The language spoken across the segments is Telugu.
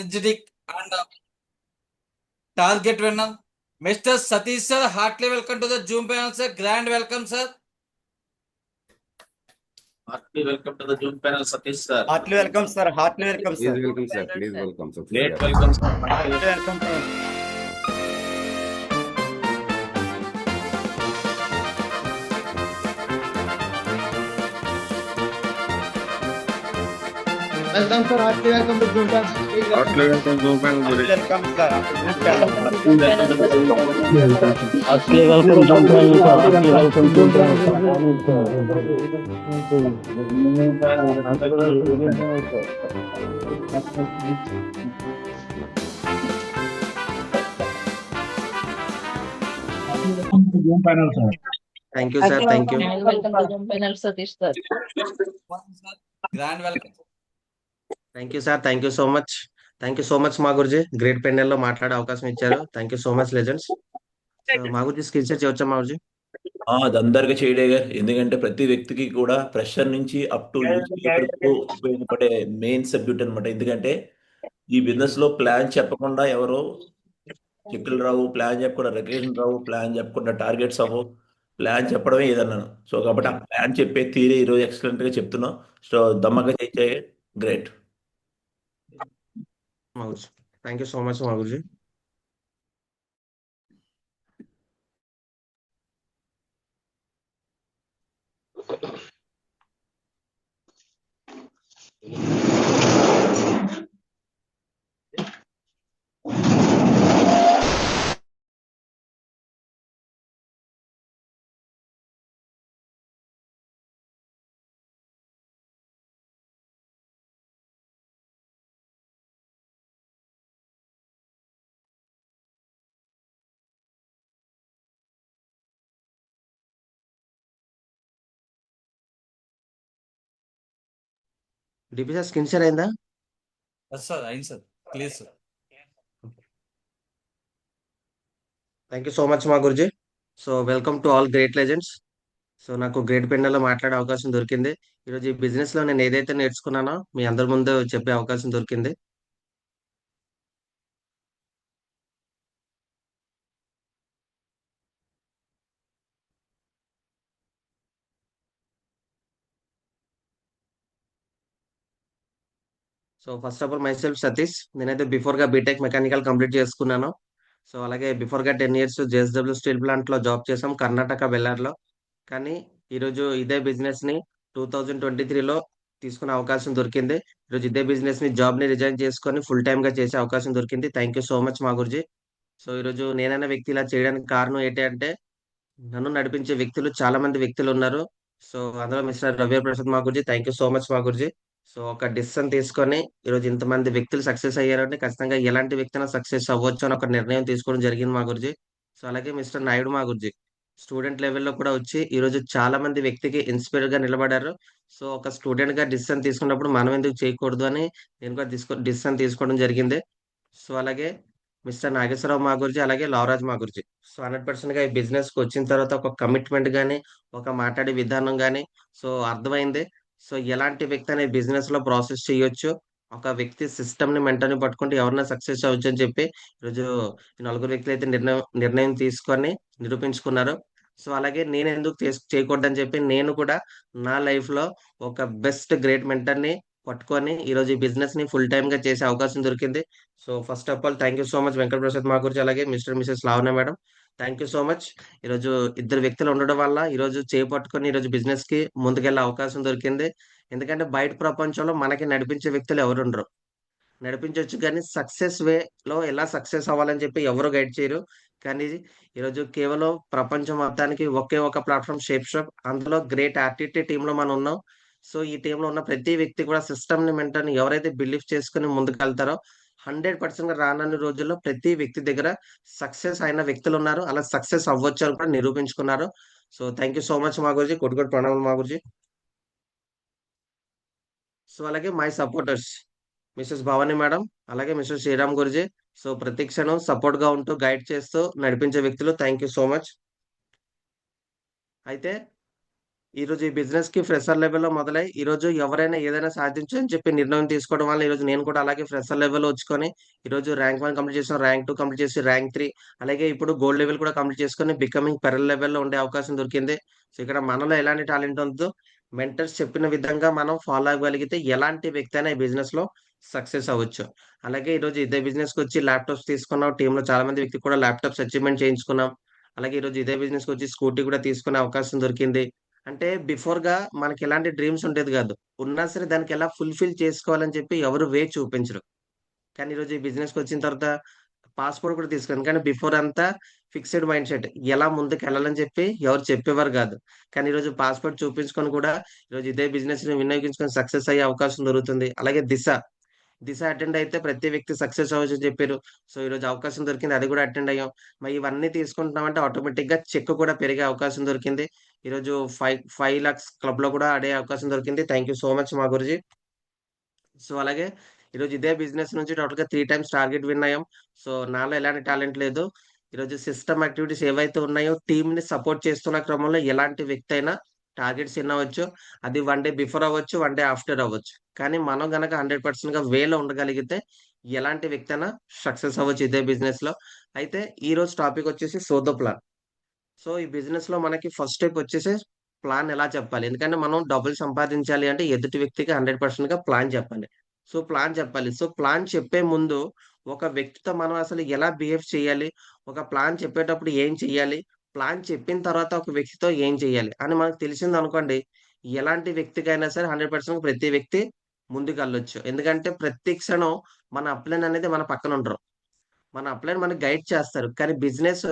energetic and target winner. Mr. Satish sir, heartily welcome to the Zoom panel, sir. Grand welcome, sir. Heartily welcome to the Zoom panel, Satish sir. Heartily welcome, sir. Heartily welcome, Please sir. welcome, sir. Please welcome, sir. Great welcome, sir. Heartily welcome, sir. Welcome, sir. Heartily welcome to Zoom panel. Heartily welcome, Zoom panel. Heartily welcome, sir. Heartily welcome, Zoom panel. Heartly welcome, Zoom panel, sir. Thank you, sir. Thank you. Welcome to Zoom panel, Satish sir. Grand welcome. Thank you, sir. Thank you so much. Thank you so much మా గురుజీ గ్రేట్ పెన్నెల్ లో మాట్లాడే అవకాశం ఇచ్చారు. Thank you so much legends. మా గురుజీ స్కిల్ షేర్ చేయవచ్చా మా గురుజీ? అది అందరికీ చేయలేగా, ఎందుకంటే ప్రతి వ్యక్తికి కూడా ప్రెషర్ నుంచి అప్ టు వరకు ఉపయోగపడే మెయిన్ సబ్జెక్ట్ అనమాట. ఎందుకంటే ఈ బిజినెస్ లో ప్లాన్ చెప్పకుండా ఎవరో చెక్కులు రావు, ప్లాన్ చెప్పకుండా రికగ్నిషన్ రావు, ప్లాన్ చెప్పకుండా టార్గెట్స్ అవ్వవు. ప్లాన్ చెప్పడమే ఏదన్నాను. సో కాబట్టి ఆ ప్లాన్ చెప్పే తీరే ఈరోజు ఎక్సలెంట్ గా చెప్తున్నాం. సో దమ్మగా చేసే గ్రేట్. మా Guruji thank you so much మా Guruji. DP sir screen share అయిందా? Yes, sir. Ayin, sir. Please, sir. Thank you so much మా Guruji. So welcome to all great legends. So నాకు గ్రేట్ పెన్నెల్ లో మాట్లాడే అవకాశం దొరికింది. ఈరోజు ఈ బిజినెస్ లో నేను ఏదైతే నేర్చుకున్నానో మీ అందరి ముందు చెప్పే అవకాశం దొరికింది. So first of all my self Satish. నేనైతే బిఫోర్ గా బీటెక్ మెకానికల్ కంప్లీట్ చేసుకున్నాను. సో అలాగే బిఫోర్ గా 10 years జేఎస్డబ్ల్యూ స్టీల్ ప్లాంట్ లో జాబ్ చేసాం కర్ణాటక బెల్లార్లో. కానీ ఈరోజు ఇదే బిజినెస్ ని 2023లో తీసుకునే అవకాశం దొరికింది. ఈరోజు ఇదే బిజినెస్ ని జాబ్ ని రిజైన్ చేసుకొని ఫుల్ టైమ్ గా చేసే అవకాశం దొరికింది. థ్యాంక్ యూ సో మచ్ మా గురుజీ. సో ఈరోజు నేనైన వ్యక్తి ఇలా చేయడానికి కారణం ఏంటి అంటే నన్ను నడిపించే వ్యక్తులు చాలా మంది వ్యక్తులు ఉన్నారు. సో అందులో మిస్టర్ రవి ప్రసాద్ మా Guruji thank you so much మా గురుజీ. సో ఒక డిసిషన్ తీసుకొని ఈరోజు ఇంతమంది వ్యక్తులు సక్సెస్ అయ్యారంటే ఖచ్చితంగా ఎలాంటి వ్యక్తి సక్సెస్ అవ్వచ్చు అని ఒక నిర్ణయం తీసుకోవడం జరిగింది మా గురుజీ. సో అలాగే మిస్టర్ నాయుడు మా గురుజీ స్టూడెంట్ లెవెల్లో కూడా వచ్చి ఈరోజు చాలా మంది వ్యక్తికి ఇన్స్పైర్ గా నిలబడారు. సో ఒక స్టూడెంట్ గా డిసిషన్ తీసుకున్నప్పుడు మనం ఎందుకు చేయకూడదు అని నేను కూడా డిసిషన్ తీసుకోవడం జరిగింది. సో అలాగే మిస్టర్ నాగేశ్వరరావు మా గురించి అలాగే లవరాజ్ మా గురించి సో 100% గా ఈ బిజినెస్ కి వచ్చిన తర్వాత ఒక కమిట్మెంట్ గానీ ఒక మాట్లాడే విధానం గానీ సో అర్థమైంది. సో ఎలాంటి వ్యక్తి అనే బిజినెస్ లో ప్రాసెస్ చేయొచ్చు, ఒక వ్యక్తి సిస్టమ్ ని మెంటర్ ని పట్టుకుంటే ఎవరైనా సక్సెస్ అవ్వచ్చు అని చెప్పి ఈరోజు ఈ నలుగురు వ్యక్తులు అయితే నిర్ణయం తీసుకొని నిరూపించుకున్నారు. సో అలాగే నేను ఎందుకు చేయకూడదని చెప్పి నేను కూడా నా లైఫ్ లో ఒక బెస్ట్ గ్రేట్ మెంటర్ ని పట్టుకొని ఈరోజు ఈ బిజినెస్ ని ఫుల్ టైమ్ గా చేసే అవకాశం దొరికింది. So first of all thank you so much Venkata Prasad మా గురించి అలాగే mister Mrs Lavanya madam thank you so much. ఈరోజు ఇద్దరు వ్యక్తులు ఉండడం వల్ల ఈరోజు చేపట్టుకొని ఈరోజు బిజినెస్ కి ముందుకెళ్లే అవకాశం దొరికింది. ఎందుకంటే బయట ప్రపంచంలో మనకి నడిపించే వ్యక్తులు ఎవరు ఉండరు. నడిపించవచ్చు కానీ సక్సెస్ వే లో ఎలా సక్సెస్ అవ్వాలని చెప్పి ఎవరు గైడ్ చేయరు. కానీ ఈరోజు కేవలం ప్రపంచం మొత్తానికి ఒకే ఒక ప్లాట్ఫామ్ షేప్ షాప్, అందులో గ్రేట్ ఆర్టిటీ టీమ్ లో మనం ఉన్నాం. సో ఈ టీమ్ లో ఉన్న ప్రతి వ్యక్తి కూడా సిస్టమ్ ని మెంటర్ ని ఎవరైతే బిలీవ్ చేసుకుని ముందుకు వెళ్తారో 100% రానున్న రోజుల్లో ప్రతి వ్యక్తి దగ్గర సక్సెస్ అయిన వ్యక్తులు ఉన్నారు. అలా సక్సెస్ అవ్వచ్చు అని కూడా నిరూపించుకున్నారు. So thank you so much మా గురించి, కొట్టుకోటి ప్రణామాలు మా గురించి. సో అలాగే my supporters Mrs Bhavani madam అలాగే మిస్టర్ శ్రీరామ్ గురుజీ సో ప్రతి క్షణం సపోర్ట్ గా ఉంటూ గైడ్ చేస్తూ నడిపించే వ్యక్తులు థ్యాంక్ యూ సో మచ్. అయితే ఈరోజు ఈ బిజినెస్‌కి ఫ్రెషర్ లెవెల్‌లో మొదలై, ఈరోజు ఎవరైనా ఏదైనా సాధించు అని చెప్పి నిర్ణయం తీసుకోవడం వల్ల, ఈరోజు నేను కూడా అలాగే ఫ్రెషర్ లెవెల్‌లో వచ్చుకొని, ఈరోజు ర్యాంక్ 1 కంప్లీట్ చేసాం. ర్యాంక్ 2 కంప్లీట్ చేసి ర్యాంక్ 3 అలాగే ఇప్పుడు గోల్డ్ లెవెల్ కూడా కంప్లీట్ చేసుకొని బికమింగ్ పెరల్ లెవెల్‌లో ఉండే అవకాశం దొరికింది. సో, ఇక్కడ మనలో ఎలాంటి టాలెంట్ ఉందో మెంటర్స్ చెప్పిన విధంగా మనం ఫాలో అవ్వగలిగితే ఎలాంటి వ్యక్తి అయినా ఈ బిజినెస్‌లో సక్సెస్ అవ్వచ్చు. అలాగే ఈరోజు ఇదే బిజినెస్‌కొచ్చి ల్యాప్‌టాప్స్ తీసుకున్నాం. టీమ్‌లో చాలా మంది వ్యక్తికి కూడా ల్యాప్‌టాప్స్ అచీవ్‌మెంట్ చేయించుకున్నాం. అలాగే ఈరోజు ఇదే బిజినెస్‌కొచ్చి స్కూటీ కూడా తీసుకునే అవకాశం దొరికింది. అంటే బిఫోర్‌గా మనకి ఎలాంటి డ్రీమ్స్ ఉండేది గాదు. ఉన్నా సరే దానికి ఎలా ఫుల్‌ఫిల్ చేసుకోవాలని చెప్పి ఎవరు చూపించరు. కానీ ఈరోజు ఈ బిజినెస్‌కొచ్చిన తర్వాత పాస్‌పోర్ట్ కూడా తీసుకున్నాను. కానీ బిఫోర్ అంతా ఫిక్స్‌డ్ మైండ్‌సెట్. ఎలా ముందుకెళ్ళాలని చెప్పి ఎవరు చెప్పేవారు గాదు. కానీ ఈరోజు పాస్‌పోర్ట్ చూపించుకొని కూడా ఈరోజు ఇదే బిజినెస్‌ని వినియోగించుకొని సక్సెస్ అయ్యే అవకాశం దొరుకుతుంది. అలాగే దిశ అటెండ్ అయితే ప్రతి వ్యక్తి సక్సెస్ అవ్వచ్చని చెప్పారు. సో, ఈరోజు అవకాశం దొరికింది. అది కూడా అటెండ్ అయ్యాం. మరి ఇవన్నీ తీసుకుంటున్నామంటే ఆటోమేటిక్‌గా చెక్ కూడా పెరిగే అవకాశం దొరికింది. ఈరోజు 5 లాక్స్ క్లబ్‌లో కూడా ఆడే అవకాశం దొరికింది. థాంక్ యూ సో మచ్ మా గురుజీ. సో, అలాగే ఈరోజు ఇదే బిజినెస్ నుంచి టోటల్‌గా 3 టైమ్స్ టార్గెట్ విన్ అయ్యాం. సో, నాలో ఎలాంటి టాలెంట్ లేదు. ఈరోజు సిస్టమ్ యాక్టివిటీస్ ఏవైతే ఉన్నాయో టీమ్‌ని సపోర్ట్ చేస్తున్న క్రమంలో ఎలాంటి వ్యక్తి అయినా టార్గెట్స్ విన్ అవ్వచ్చు. అది 1 డే బిఫోర్ అవ్వచ్చు, 1 డే ఆఫ్టర్ అవ్వచ్చు. కానీ మనం గనక 100%గా వేలో ఉండగలిగితే ఎలాంటి వ్యక్తి అయినా సక్సెస్ అవ్వచ్చు ఇదే బిజినెస్‌లో. అయితే ఈరోజు టాపిక్ వచ్చేసి సోదో ప్లాన్. సో, ఈ బిజినెస్‌లో మనకి ఫస్ట్ స్టెప్ వచ్చేసి ప్లాన్ ఎలా చెప్పాలి. ఎందుకంటే మనం డబ్బులు సంపాదించాలి అంటే ఎదుటి వ్యక్తికి 100%గా ప్లాన్ చెప్పాలి. సో, ప్లాన్ చెప్పాలి. సో, ప్లాన్ చెప్పే ముందు ఒక వ్యక్తితో మనం అసలు ఎలా బిహేవ్ చేయాలి? ఒక ప్లాన్ చెప్పేటప్పుడు ఏం చెయ్యాలి? ప్లాన్ చెప్పిన తర్వాత ఒక వ్యక్తితో ఏం చేయాలి? అని మనకు తెలిసిందనుకోండి, ఎలాంటి వ్యక్తికైనా సరే 100% ప్రతి వ్యక్తి ముందుకెళ్ళొచ్చు. ఎందుకంటే ప్రతి క్షణం మన అప్‌లైన్ అనేది మన పక్కన ఉండరు. మన అప్‌లైన్ మనకి గైడ్ చేస్తారు. కానీ బిజినెస్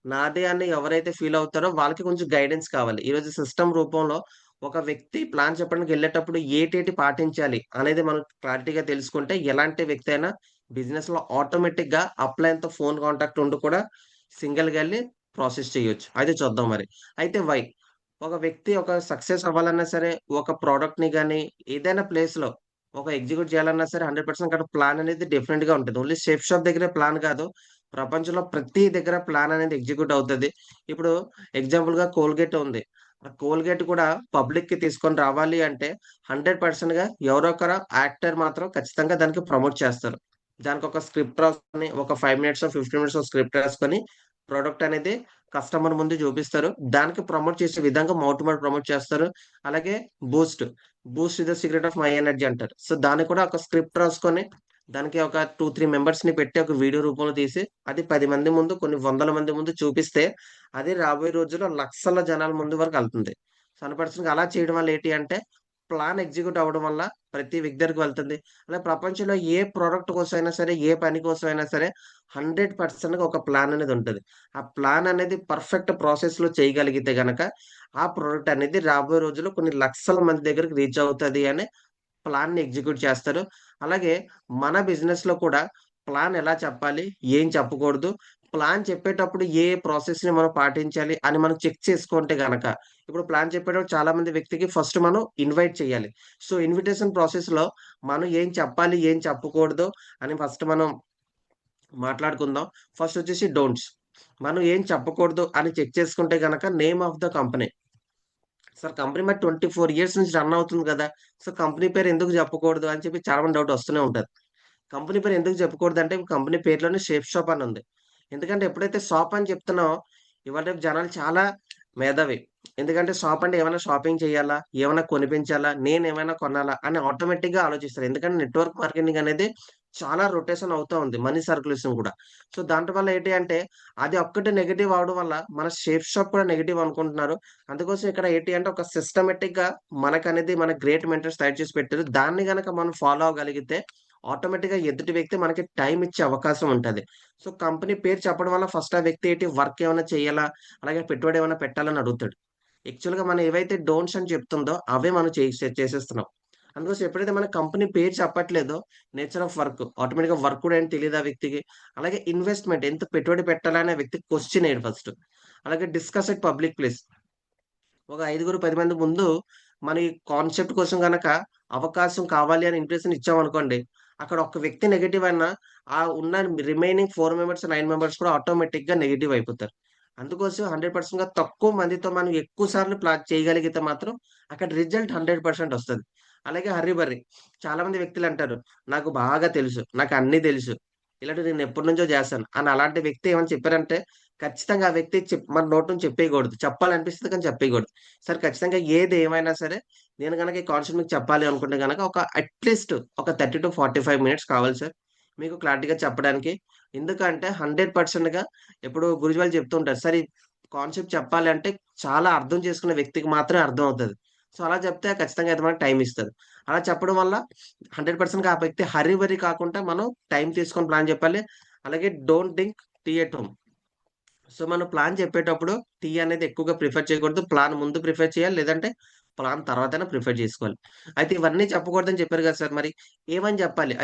నాదే అని ఎవరైతే ఫీల్ అవుతారో వాళ్ళకి కొంచెం గైడెన్స్ కావాలి. ఈరోజు సిస్టమ్ రూపంలో ఒక వ్యక్తి ప్లాన్ చెప్పడానికెళ్ళేటప్పుడు ఏటేటి పాటించాలి అనేది మనం క్లారిటీగా తెలుసుకుంటే ఎలాంటి వ్యక్తి అయినా బిజినెస్‌లో ఆటోమేటిక్‌గా అప్‌లైన్‌తో ఫోన్ కాంటాక్ట్ ఉండి కూడా సింగిల్‌గా ఎళ్లి ప్రాసెస్ చేయొచ్చు. అయితే చూద్దాం మరి. అయితే ఒక వ్యక్తి ఒక సక్సెస్ అవ్వాలన్నా సరే, ఒక ప్రొడక్ట్‌ని గాని ఏదైనా ప్లేస్‌లో ఒక ఎగ్జిక్యూట్ చేయాలన్నా సరే 100% అక్కడ ప్లాన్ అనేది డెఫినిట్‌గా ఉంటది. ఓన్లీ సేఫ్ షాప్ దగ్గరే ప్లాన్ కాదు. ప్రపంచంలో ప్రతి దగ్గర ప్లాన్ అనేది ఎగ్జిక్యూట్ అవుతది. ఇప్పుడు ఎగ్జాంపుల్‌గా కోల్‌గేట్ ఉంది. ఆ కోల్‌గేట్ కూడా పబ్లిక్‌కి తీసుకొని రావాలి అంటే 100%గా ఎవరో ఒకరు యాక్టర్ మాత్రం ఖచ్చితంగా దానికి ప్రమోట్ చేస్తారు. దానికొక స్క్రిప్ట్ రాసుకొని ఒక 5 మినిట్సో, 15 మినిట్సో స్క్రిప్ట్ రాసుకొని ప్రొడక్ట్ అనేది కస్టమర్ ముందు చూపిస్తారు. దానికి ప్రమోట్ చేసే విధంగా మౌత్ టు మౌత్ ప్రమోట్ చేస్తారు. అలాగే Boost. Boost is the secret of my energy అంటారు. సో, దానికి కూడా ఒక స్క్రిప్ట్ రాసుకొని, దానికి ఒక 2, 3 మెంబర్స్‌ని పెట్టి ఒక వీడియో రూపంలో తీసి, అది 10 మంది ముందు, కొన్ని వందల మంది ముందు చూపిస్తే, అది రాబోయే రోజుల్లో లక్షల జనాల ముందు వరకెళ్తుంది. సో, 100% అలా చేయడం వల్ల ఏంటి అంటే, ప్లాన్ ఎగ్జిక్యూట్ అవ్వడం వల్ల ప్రతి వ్యక్తి దగ్గరికి వెళ్తుంది. అలా ప్రపంచంలో ఏ ప్రొడక్ట్ కోసమైనా సరే, ఏ పని కోసమైనా సరే 100%గా ఒక ప్లాన్ అనేది ఉంటది. ఆ ప్లాన్ అనేది పర్ఫెక్ట్ ప్రాసెస్‌లో చేయగలిగితే గనక, ఆ ప్రొడక్ట్ అనేది రాబోయే రోజుల్లో కొన్ని లక్షల మంది దగ్గరికి రీచ్ అవుతది అని ప్లాన్‌ని ఎగ్జిక్యూట్ చేస్తారు. అలాగే మన బిజినెస్‌లో కూడా ప్లాన్ ఎలా చెప్పాలి? ఏం చెప్పకూడదు? ప్లాన్ చెప్పేటప్పుడు ఏ ప్రాసెస్‌ని మనం పాటించాలి అని మనం చెక్ చేసుకుంటే గనక, ఇప్పుడు ప్లాన్ చెప్పేటప్పుడు చాలా మంది వ్యక్తికి ఫస్ట్ మనం ఇన్వైట్ చేయాలి. సో, ఇన్విటేషన్ ప్రాసెస్‌లో మనం ఏం చెప్పాలి? ఏం చెప్పకూడదు? అని ఫస్ట్ మనం మాట్లాడుకుందాం. ఫస్ట్ వచ్చేసి డోంట్స్. మనం ఏం చెప్పకూడదు అని చెక్ చేసుకుంటే గనక name of the company. Sir company మరి 24 ఇయర్స్ నుంచి రన్ అవుతుంది గదా! సో, కంపెనీ పేరు ఎందుకు చెప్పకూడదు అని చెప్పి చాలా మంది డౌట్ వస్తూనే ఉంటది. కంపెనీ పేరు ఎందుకు చెప్పకూడదంటే కంపెనీ పేరులోనే షేప్ షాప్ అని ఉంది. ఎందుకంటే ఎప్పుడైతే షాప్ అని చెప్తున్నామో ఇవాళ రేపు జనాలు చాలా మేధావి. ఎందుకంటే షాప్ అంటే ఏమైనా షాపింగ్ చేయాలా? ఏమైనా కొనిపించాలా? నేనేమైనా కొనాలా? అని ఆటోమేటిక్‌గా ఆలోచిస్తారు. ఎందుకంటే నెట్వర్క్ మార్కెటింగ్ అనేది చాలా రొటేషన్ అవుతా ఉంది. మనీ సర్క్యులేషన్ కూడా. సో, దాంట్లో వల్ల ఏంటి అంటే అది ఒక్కటి నెగెటివ్ అవ్వడం వల్ల మన షేప్ షాప్ కూడా నెగెటివ్ అనుకుంటున్నారు. అందుకోసం ఇక్కడ ఏంటి అంటే ఒక సిస్టమాటిక్‌గా మనకనేది మన గ్రేట్ మెంటర్స్ తయారు చేసి పెట్టారు. దాన్ని గనక మనం ఫాలో అవ్వగలిగితే ఆటోమేటిక్‌గా ఎదుటి వ్యక్తి మనకి టైమ్ ఇచ్చే అవకాశం ఉంటది. సో, కంపెనీ పేరు చెప్పడం వల్ల ఫస్ట్ ఆ వ్యక్తి ఏంటి వర్క్ ఏమైనా చేయాలా? అలాగే పెట్టుబడి ఏమైనా పెట్టాలని అడుగుతాడు. యాక్చువల్‌గా మనం ఏవైతే డోంట్స్ అని చెప్తుందో అవే మనం చేసేస్తున్నాం. అందుకోసం ఎప్పుడైతే మన కంపెనీ పేరు చెప్పట్లేదో నేచర్ ఆఫ్ వర్క్ ఆటోమేటిక్‌గా వర్క్ కూడా ఏంటి తెలీదు ఆ వ్యక్తికి. అలాగే ఇన్వెస్ట్‌మెంట్ ఎంత పెట్టుబడి పెట్టాలనే వ్యక్తికి క్వెషన్ ఎయడు ఫస్ట్. అలాగే డిస్కస్ ఎట్ పబ్లిక్ ప్లేస్. ఒక 5, 10 మంది ముందు మన ఈ కాన్సెప్ట్ కోసం గనక అవకాశం కావాలి అని ఇంప్రెషన్ ఇచ్చామనుకోండి. అక్కడ ఒక్క వ్యక్తి నెగెటివ్ అన్నా, ఆ ఉన్న రిమైనింగ్ 4 మెంబర్స్, 9 మెంబర్స్ కూడా ఆటోమేటిక్‌గా నెగెటివ్ అయిపోతారు. అందుకోసం 100% తక్కువ మందితో మనం ఎక్కువ సార్లు ప్లాన్ చేయగలిగితే మాత్రం అక్కడ రిజల్ట్ 100% వస్తది. అలాగే హర్రీ బర్రీ చాలా మంది వ్యక్తులు అంటారు, "నాకు బాగా తెలుసు. నాకు అన్నీ తెలుసు. ఇలాంటివి నేను ఎప్పటినుంచో చేస్తాను" అని. అలాంటి వ్యక్తి ఏమని చెప్పారంటే ఖచ్చితంగా ఆ వ్యక్తి మన నోటి నుంచి చెప్పేయకూడదు. చెప్పాలనిపిస్తది కానీ చెప్పేయకూడదు. సరే ఖచ్చితంగా ఏది ఏమైనా సరే నేను గనక ఈ కాన్సెప్ట్ మీకు చెప్పాలి అనుకుంటే గనక ఒక అట్‌లీస్ట్ ఒక 30-45 మినిట్స్ కావాలి సార్. మీకు క్లారిటీగా చెప్పడానికి. ఎందుకంటే 100%గా ఇప్పుడు గురూజీ వాళ్ళు చెప్తూ ఉంటారు. సార్ ఈ కాన్సెప్ట్ చెప్పాలి అంటే చాలా అర్థం చేసుకున్న వ్యక్తికి మాత్రమే అర్థం అవుతది. సో, అలా చెప్తే ఖచ్చితంగా అయితే మనకు టైమ్ ఇస్తది. అలా చెప్పడం వల్ల 100%గా ఆ వ్యక్తి హర్రీ బరీ కాకుండా మనం టైమ్ తీసుకొని ప్లాన్ చెప్పాలి. అలాగే don't drink tea at home. So, మనం ప్లాన్ చెప్పేటప్పుడు టీ అనేది ఎక్కువగా ప్రిఫర్ చేయకూడదు. ప్లాన్ ముందు ప్రిఫర్ చేయాలి. లేదంటే ప్లాన్ తర్వాతైనా ప్రిఫర్ చేసుకోవాలి. అయితే ఇవన్నీ చెప్పకూడదని చెప్పారు కదా సార్! మరి ఏమని చెప్పాలి?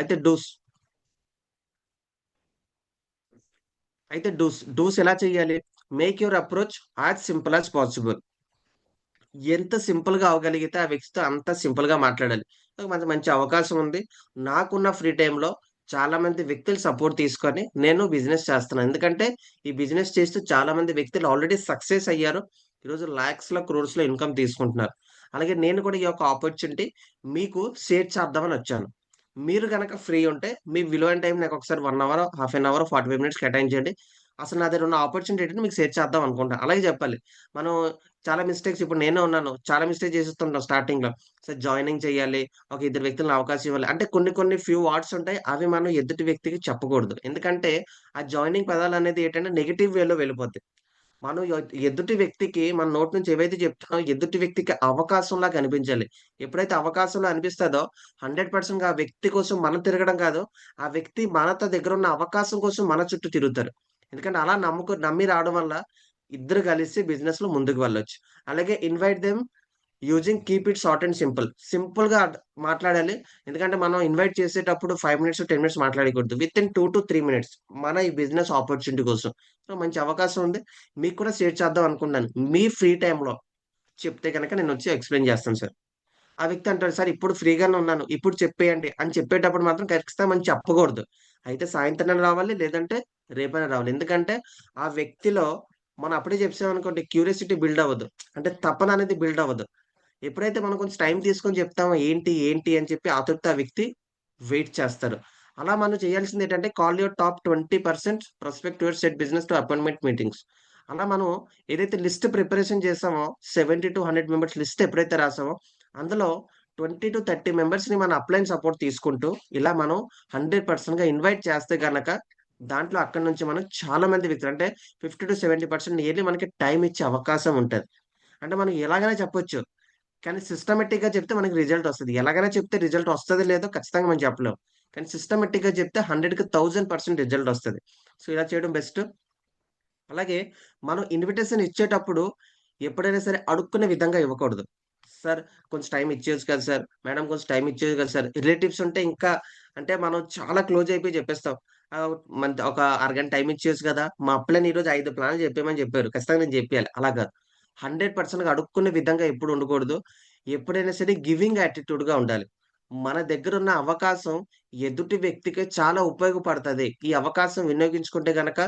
అయితే డూస్ ఎలా చేయాలి? Make your approach as simple as possible. ఎంత సింపుల్‌గా అవ్వగలిగితే ఆ వ్యక్తితో అంత సింపుల్‌గా మాట్లాడాలి. నాకు మంచి మంచి అవకాశం ఉంది. నాకున్న ఫ్రీ టైమ్‌లో చాలా మంది వ్యక్తుల సపోర్ట్ తీసుకొని నేను బిజినెస్ చేస్తున్నాను. ఎందుకంటే ఈ బిజినెస్ చేస్తూ చాలా మంది వ్యక్తులు ఆల్రెడీ సక్సెస్ అయ్యారు. ఈరోజు లాక్స్‌లో, క్రోర్స్‌లో ఇన్‌కమ్ తీసుకుంటున్నారు. అలాగే నేను కూడా ఈ యొక్క ఆపర్చునిటీ మీకు షేర్ చేద్దామని వచ్చాను. మీరు గనక ఫ్రీ ఉంటే మీ విలువైన టైం నాకు ఒకసారి 1 hour, half an hour, 45 minutes కేటాయించండి. అసలు నా దగ్గర ఉన్న ఆపర్చునిటీ ఏంటంటే మీకు షేర్ చేద్దాం అనుకుంటా. అలాగే చెప్పాలి. మనం చాలా మిస్టేక్స్ ఇప్పుడు నేనే ఉన్నాను. చాలా మిస్టేక్స్ చేసేస్తుంటాం స్టార్టింగ్‌లో. సో, జాయినింగ్ చేయాలి. ఒక ఇద్దరు వ్యక్తులను అవకాశం ఇవ్వాలి. అంటే కొన్ని ఫ్యూ వర్డ్స్ ఉంటాయి. అవి మనం ఎదుటి వ్యక్తికి చెప్పకూడదు. ఎందుకంటే ఆ జాయినింగ్ పదాలనేది ఏంటంటే నెగెటివ్ వేలో వెళ్ళిపోద్ది. మనం ఎదుటి వ్యక్తికి మన నోటి నుంచి ఏవైతే చెప్తున్నామో ఎదుటి వ్యక్తికి అవకాశంలాగా అనిపించాలి. ఎప్పుడైతే అవకాశంలా అనిపిస్తదో 100%గా ఆ వ్యక్తి కోసం మనం తిరగడం కాదు. ఆ వ్యక్తి మనతో దగ్గరున్న అవకాశం కోసం మన చుట్టూ తిరుగుతారు. ఎందుకంటే అలా నమ్మి రావడం వల్ల ఇద్దరు కలిసి బిజినెస్‌లో ముందుకు వెళ్ళొచ్చు. అలాగే invite them using keep it short and simple. సింపుల్‌గా మాట్లాడాలి. ఎందుకంటే మనం ఇన్వైట్ చేసేటప్పుడు 5 మినిట్స్, 10 మినిట్స్ మాట్లాడకూడదు. వితిన్ 2-3 మినిట్స్ మన ఈ బిజినెస్ ఆపర్చునిటీ కోసం. సో, మంచి అవకాశం ఉంది. మీకు కూడా షేర్ చేద్దాం అనుకున్నాను. మీ ఫ్రీ టైమ్‌లో చెప్తే గనక నేనొచ్చి ఎక్స్‌ప్లెయిన్ చేస్తాను సార్. ఆ వ్యక్తి అంటాడు, "సార్ ఇప్పుడు ఫ్రీగానే ఉన్నాను. ఇప్పుడు చెప్పేయండి" అని చెప్పేటప్పుడు మాత్రం ఖచ్చితంగా మనం చెప్పకూడదు. అయితే సాయంత్రం రావాలి, లేదంటే రేపైనా రావాలి. ఎందుకంటే ఆ వ్యక్తిలో మనం అప్పుడే చెప్పేసామనుకోండి క్యూరియాసిటీ బిల్డ్ అవ్వదు. అంటే తపన అనేది బిల్డ్ అవ్వదు. ఎప్పుడైతే మనం కొంచెం టైం తీసుకొని చెప్తామో ఏంటి అని చెప్పి ఆతృత ఆ వ్యక్తి వెయిట్ చేస్తారు. అలా మనం చేయాల్సిందేంటంటే call your top 20% prospective set business to appointment meetings. అలా మనం ఏదైతే లిస్ట్ ప్రిపరేషన్ చేసామో 70-100 మెంబర్స్ లిస్ట్ ఎప్పుడైతే రాసామో అందులో 20-30 మెంబర్స్‌ని మన అప్లైన్ సపోర్ట్ తీసుకుంటూ ఇలా మనం 100%గా ఇన్వైట్ చేస్తే గనక దాంట్లో అక్కడి నుంచి మనం చాలా మంది వ్యక్తులు అంటే 50-70% నియర్లీ మనకి టైమ్ ఇచ్చే అవకాశం ఉంటది. అంటే మనం ఎలాగైనా చెప్పొచ్చు. కానీ సిస్టమాటిక్‌గా చెప్తే మనకి రిజల్ట్ వస్తది. ఎలాగైనా చెప్తే రిజల్ట్ వస్తదో లేదో ఖచ్చితంగా మనం చెప్పలేం. కానీ సిస్టమాటిక్‌గా చెప్తే 100కి 1000% రిజల్ట్ వస్తది. సో, ఇలా చేయడం బెస్ట్. అలాగే మనం ఇన్విటేషన్ ఇచ్చేటప్పుడు ఎప్పుడైనా సరే అడుక్కునే విధంగా ఇవ్వకూడదు. సార్ కొంచెం టైమ్ ఇచ్చేయొచ్చు కదా సార్. మేడం కొంచెం టైమ్ ఇచ్చేయొచ్చు కదా సార్. రిలేటివ్స్ ఉంటే ఇంకా అంటే మనం చాలా క్లోజ్ అయిపోయి చెప్పేస్తాం. ఒక అరగంట టైమ్ ఇచ్చేయొచ్చు కదా! మా అప్పులని ఈరోజు 5 ప్లాన్లు చెప్పేయమని చెప్పారు. ఖచ్చితంగా నేను చెప్పేయాలి. అలా కాదు. 100%గా అడుక్కునే విధంగా ఎప్పుడు ఉండకూడదు. ఎప్పుడైనా సరే గివింగ్ యాటిట్యూడ్‌గా ఉండాలి. మన దగ్గరున్న అవకాశం ఎదుటి వ్యక్తికి చాలా ఉపయోగపడతది. ఈ అవకాశం వినియోగించుకుంటే గనక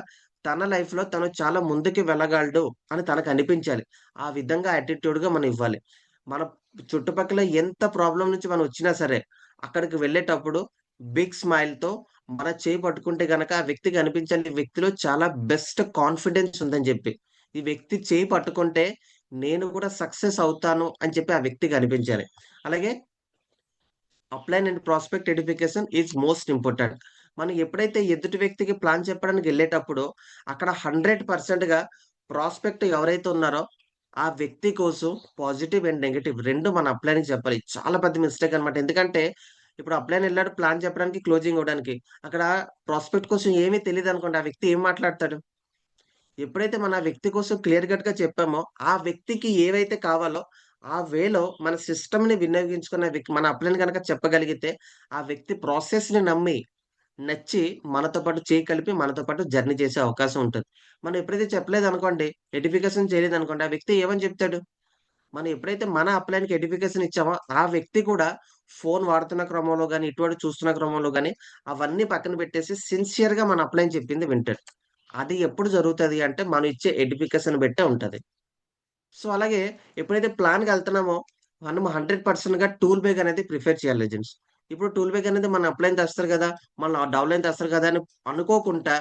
తన లైఫ్‌లో తను చాలా ముందుకు వెళ్ళగలడు అని తనకనిపించాలి. ఆ విధంగా యాటిట్యూడ్‌గా మనం ఇవ్వాలి. మన చుట్టుపక్కల ఎంత ప్రాబ్లమ్ నుంచి మనం వచ్చినా సరే, అక్కడికి వెళ్ళేటప్పుడు బిగ్ స్మైల్‌తో మన చేయి పట్టుకుంటే గనక ఆ వ్యక్తికి అనిపించాలి ఈ వ్యక్తిలో చాలా బెస్ట్ కాన్ఫిడెన్స్ ఉందని జెప్పి. ఈ వ్యక్తి చేయి పట్టుకుంటే నేను కూడా సక్సెస్ అవుతాను అని చెప్పి ఆ వ్యక్తికి అనిపించాలి. అలాగే upline and prospect edification is most important. మనం ఎప్పుడైతే ఎదుటి వ్యక్తికి ప్లాన్ చెప్పడానికి ఎళ్ళేటప్పుడు, అక్కడ 100%గా ప్రాస్పెక్ట్ ఎవరైతే ఉన్నారో, ఆ వ్యక్తి కోసం పాజిటివ్ అండ్ నెగెటివ్ 2 మన అప్లైన్‌కి చెప్పాలి. చాలా పెద్ద మిస్టేక్ అన్నమాట. ఎందుకంటే, ఇప్పుడు అప్లైన్ ఎళ్ళాడు ప్లాన్ చెప్పడానికి, క్లోజింగ్ ఇవ్వడానికి. అక్కడ ప్రాస్పెక్ట్ కోసం ఏమీ తెలీదనుకోండి, ఆ వ్యక్తి ఏం మాట్లాడతాడు? ఎప్పుడైతే మన ఆ వ్యక్తి కోసం క్లియర్ కట్‌గా చెప్పామో, ఆ వ్యక్తికి ఏవైతే కావాలో, ఆ వేలో మన సిస్టమ్‌ని వినియోగించుకున్న మన అప్లైన్ గనక చెప్పగలిగితే, ఆ వ్యక్తి ప్రాసెస్‌ని నమ్మి, నచ్చి మనతో పాటు చేయి కలిపి మనతో పాటు జర్నీ చేసే అవకాశం ఉంటది. మనం ఎప్పుడైతే చెప్పలేదనుకోండి, ఎడిఫికేషన్ చేయలేదనుకోండి, ఆ వ్యక్తి ఏమని చెప్తాడు? మనం ఎప్పుడైతే మన అప్లైన్‌కి ఎడిఫికేషన్ ఇచ్చామో, ఆ వ్యక్తి కూడా ఫోను వాడుతున్న క్రమంలో గాని, ఇటువంటి చూస్తున్న క్రమంలో గాని, అవన్నీ పక్కన పెట్టేసి సిన్సియర్‌గా మన అప్లైన్ చెప్పింది వింటాడు. అది ఎప్పుడు జరుగుతది అంటే, మనం ఇచ్చే ఎడ్యుకేషన్ బట్టే ఉంటది. సో, అలాగే ఎప్పుడైతే ప్లాన్‌కి ఎళ్తున్నామో, మనం 100%గా టూల్ బ్యాగ్ అనేది ప్రిఫర్ చేయాలి లెజెండ్స్. ఇప్పుడు టూల్ బ్యాగ్ అనేది మన అప్‌లైన్ తెస్తారు గదా! మన డౌన్‌లైన్ తెస్తారు గదా! అని అనుకోకుండా,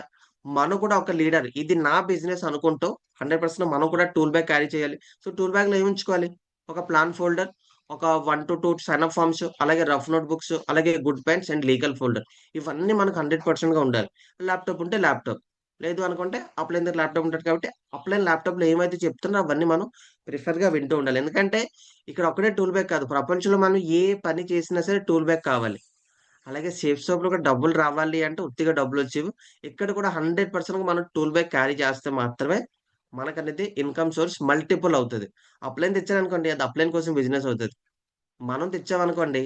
మనం కూడా ఒక లీడర్ ఇది నా బిజినెస్ అనుకుంటూ 100% మనం కూడా టూల్ బ్యాగ్ క్యారీ చేయాలి. సో, టూల్ బ్యాగ్‌లో ఏముంచుకోవాలి? ఒక ప్లాన్ ఫోల్డర్, ఒక 1-2 సైన్ అప్ ఫార్మ్స్, అలాగే రఫ్ నోట్ బుక్స్, అలాగే good pens and legal folder. ఇవన్నీ మనకు 100%గా ఉండాలి. ల్యాప్‌టాప్ ఉంటే ల్యాప్‌టాప్. లేదు అనుకుంటే అప్‌లైన్ దగ్గర ల్యాప్‌టాప్ ఉంటది కాబట్టి, అప్‌లైన్ ల్యాప్‌టాప్‌లో ఏమైతే చెప్తున్నారో అవన్నీ మనం ప్రిఫర్‌గా వింటూ ఉండాలి. ఎందుకంటే ఇక్కడ ఒక్కటే టూల్ బ్యాగ్ కాదు. ప్రపంచంలో మనం ఏ పని చేసినా సరే టూల్ బ్యాగ్ కావాలి. అలాగే సేఫ్ షాప్‌లో కూడా డబ్బులు రావాలి అంటే ఉత్తిగా డబ్బులొచ్చేవి. ఇక్కడ కూడా 100%గా మనం టూల్ బ్యాగ్ క్యారీ చేస్తే మాత్రమే మనకనేది ఇన్‌కమ్ సోర్స్ మల్టిపుల్ అవుతది. అప్‌లైన్ తెచ్చారనుకోండి అది అప్‌లైన్ కోసం బిజినెస్ అవుతది. మనం తెచ్చామనుకోండి